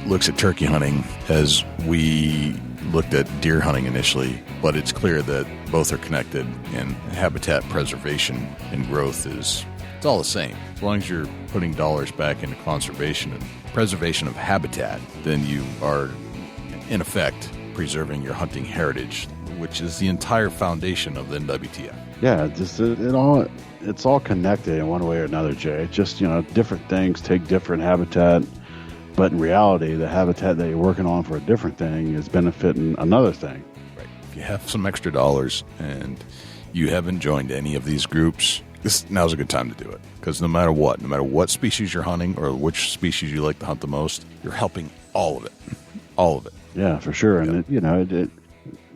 looks at turkey hunting as we looked at deer hunting initially, but it's clear that both are connected, and habitat preservation and growth it's all the same. As long as you're putting dollars back into conservation and preservation of habitat, then you are, in effect, preserving your hunting heritage, which is the entire foundation of the NWTF. Yeah, it's all connected in one way or another, Jay. It's just, different things take different habitat, but in reality, the habitat that you're working on for a different thing is benefiting another thing. Right. If you have some extra dollars and you haven't joined any of these groups, now's a good time to do it. Because no matter what species you're hunting or which species you like to hunt the most, you're helping all of it. All of it. Yeah, for sure. And,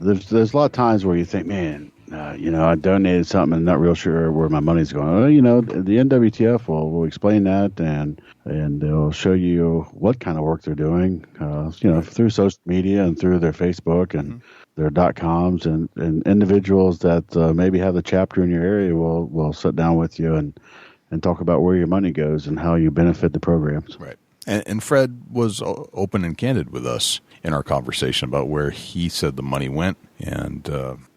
there's a lot of times where you think, man, I donated something and not real sure where my money's going. The NWTF will explain that and they'll show you what kind of work they're doing, through social media and through their Facebook and their .coms and individuals that maybe have the chapter in your area will sit down with you and talk about where your money goes and how you benefit the programs. Right. And Fred was open and candid with us in our conversation about where he said the money went, and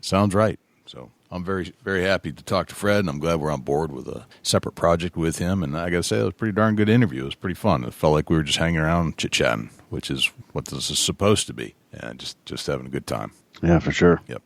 sounds right. So I'm very, very happy to talk to Fred, and I'm glad we're on board with a separate project with him. And I got to say, it was a pretty darn good interview. It was pretty fun. It felt like we were just hanging around chit-chatting, which is what this is supposed to be, and just having a good time. Yeah, for sure. Yep.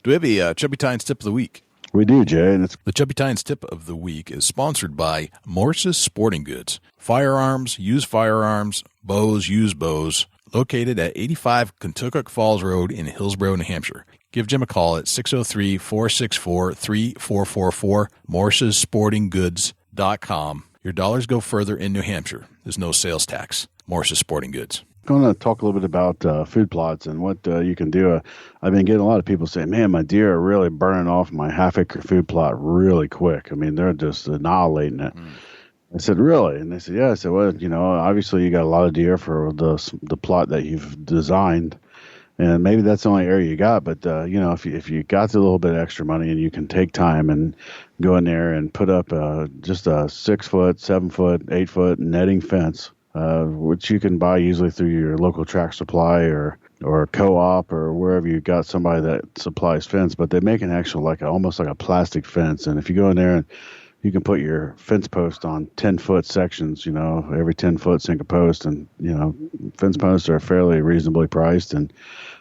Do we have a Chubby Tines tip of the week? We do, Jay. And the Chubby Tines tip of the week is sponsored by Morse's Sporting Goods. Firearms, used firearms, bows, used bows, located at 85 Kentucky Falls Road in Hillsborough, New Hampshire. Give Jim a call at 603-464-3444, morsessportinggoods.com. Your dollars go further in New Hampshire. There's no sales tax. Morse's Sporting Goods. I'm going to talk a little bit about food plots and what you can do. I've been getting a lot of people saying, man, my deer are really burning off my half-acre food plot really quick. I mean, they're just annihilating it. I said, really? And they said, yeah. I said, well, obviously you got a lot of deer for the plot that you've designed. And maybe that's the only area you got. But, if you got a little bit of extra money and you can take time and go in there and put up just a 6-foot, 7-foot, 8-foot netting fence, which you can buy usually through your local tract supply or or a co-op or wherever you got somebody that supplies fence, but they make an actual almost like a plastic fence. And if you go in there and you can put your fence post on 10-foot sections, every 10 foot sink a post, and fence posts are fairly reasonably priced.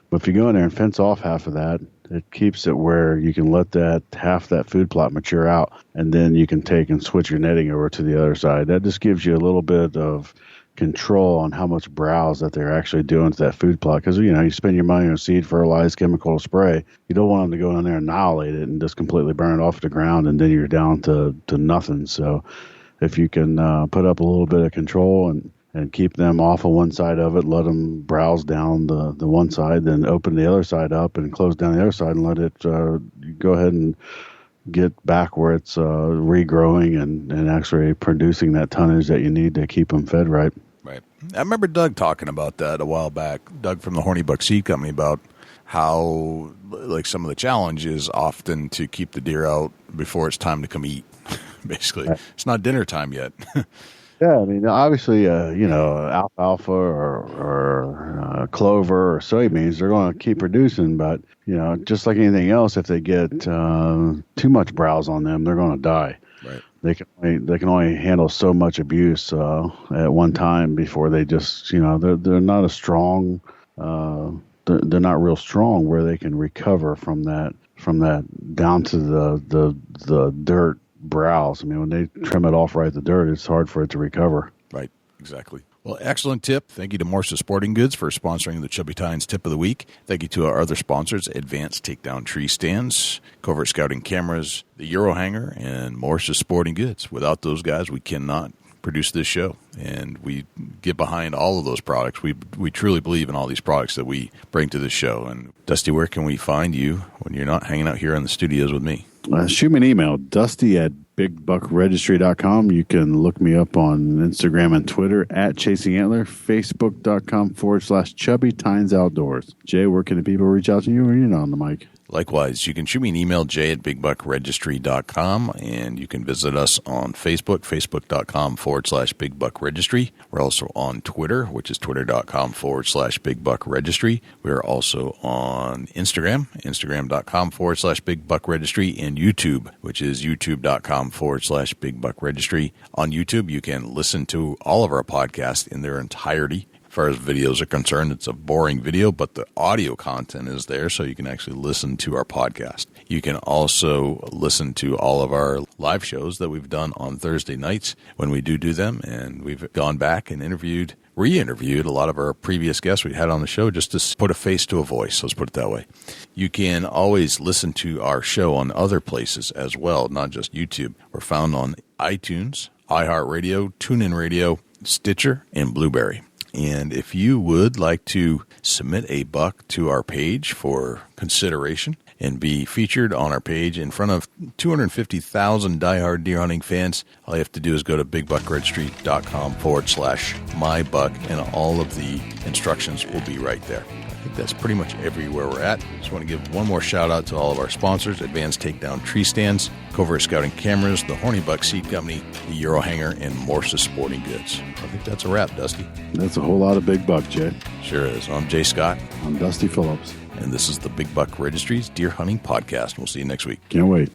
But if you go in there and fence off half of that, it keeps it where you can let half that food plot mature out, and then you can take and switch your netting over to the other side. That just gives you a little bit of control on how much browse that they're actually doing to that food plot. Because, you spend your money on seed, fertilize, chemical spray. You don't want them to go in there and annihilate it and just completely burn it off the ground, and then you're down to nothing. So if you can put up a little bit of control and keep them off of one side of it, let them browse down the one side, then open the other side up and close down the other side and let it go ahead and get back where it's regrowing and actually producing that tonnage that you need to keep them fed right. Right. I remember Doug talking about that a while back, Doug from the Horny Buck Seed Company, about how some of the challenge is often to keep the deer out before it's time to come eat. Basically, right. It's not dinner time yet. Yeah, I mean, obviously, alfalfa or clover or soybeans, they're going to keep producing. But, just like anything else, if they get too much browse on them, they're going to die. Right. They can only handle so much abuse at one time before they just, they're not as strong. They're not real strong where they can recover from that down to the dirt browse. I mean, when they trim it off right at the dirt, it's hard for it to recover. Right, exactly. Well, excellent tip. Thank you to Morse's Sporting Goods for sponsoring the Chubby Tines Tip of the Week. Thank you to our other sponsors, Advanced Takedown Tree Stands, Covert Scouting Cameras, the Euro Hanger, and Morse's Sporting Goods. Without those guys, we cannot produce this show, and we get behind all of those products. We truly believe in all these products that we bring to this show. And Dusty, where can we find you when you're not hanging out here in the studios with me? Shoot me an email, dusty@bigbuckregistry.com. You can look me up on Instagram and Twitter @ChasingAntler, Facebook.com/Chubby Tines Outdoors. Jay, where can the people reach out to you? Or you're not on the mic. Likewise, you can shoot me an email, jay@bigbuckregistry.com, and you can visit us on Facebook, facebook.com/bigbuckregistry. We're also on Twitter, which is twitter.com/bigbuckregistry. We're also on Instagram, instagram.com/bigbuckregistry, and YouTube, which is youtube.com/bigbuckregistry. On YouTube, you can listen to all of our podcasts in their entirety. As far as videos are concerned, it's a boring video, but the audio content is there, so you can actually listen to our podcast. You can also listen to all of our live shows that we've done on Thursday nights when we do them, and we've gone back and re-interviewed a lot of our previous guests we had on the show just to put a face to a voice, let's put it that way. You can always listen to our show on other places as well, not just YouTube. We're found on iTunes, iHeartRadio, TuneIn Radio, Stitcher, and Blueberry. And if you would like to submit a buck to our page for consideration and be featured on our page in front of 250,000 diehard deer hunting fans, all you have to do is go to bigbuckregistry.com/mybuck, and all of the instructions will be right there. I think that's pretty much everywhere we're at. Just want to give one more shout out to all of our sponsors, Advanced Takedown Tree Stands, Covert Scouting Cameras, the Horny Buck Seed Company, the Euro Hanger, and Morse's Sporting Goods. I think that's a wrap, Dusty. That's a whole lot of big buck, Jay. Sure is. I'm Jay Scott. I'm Dusty Phillips. And this is the Big Buck Registry's Deer Hunting Podcast. We'll see you next week. Can't wait.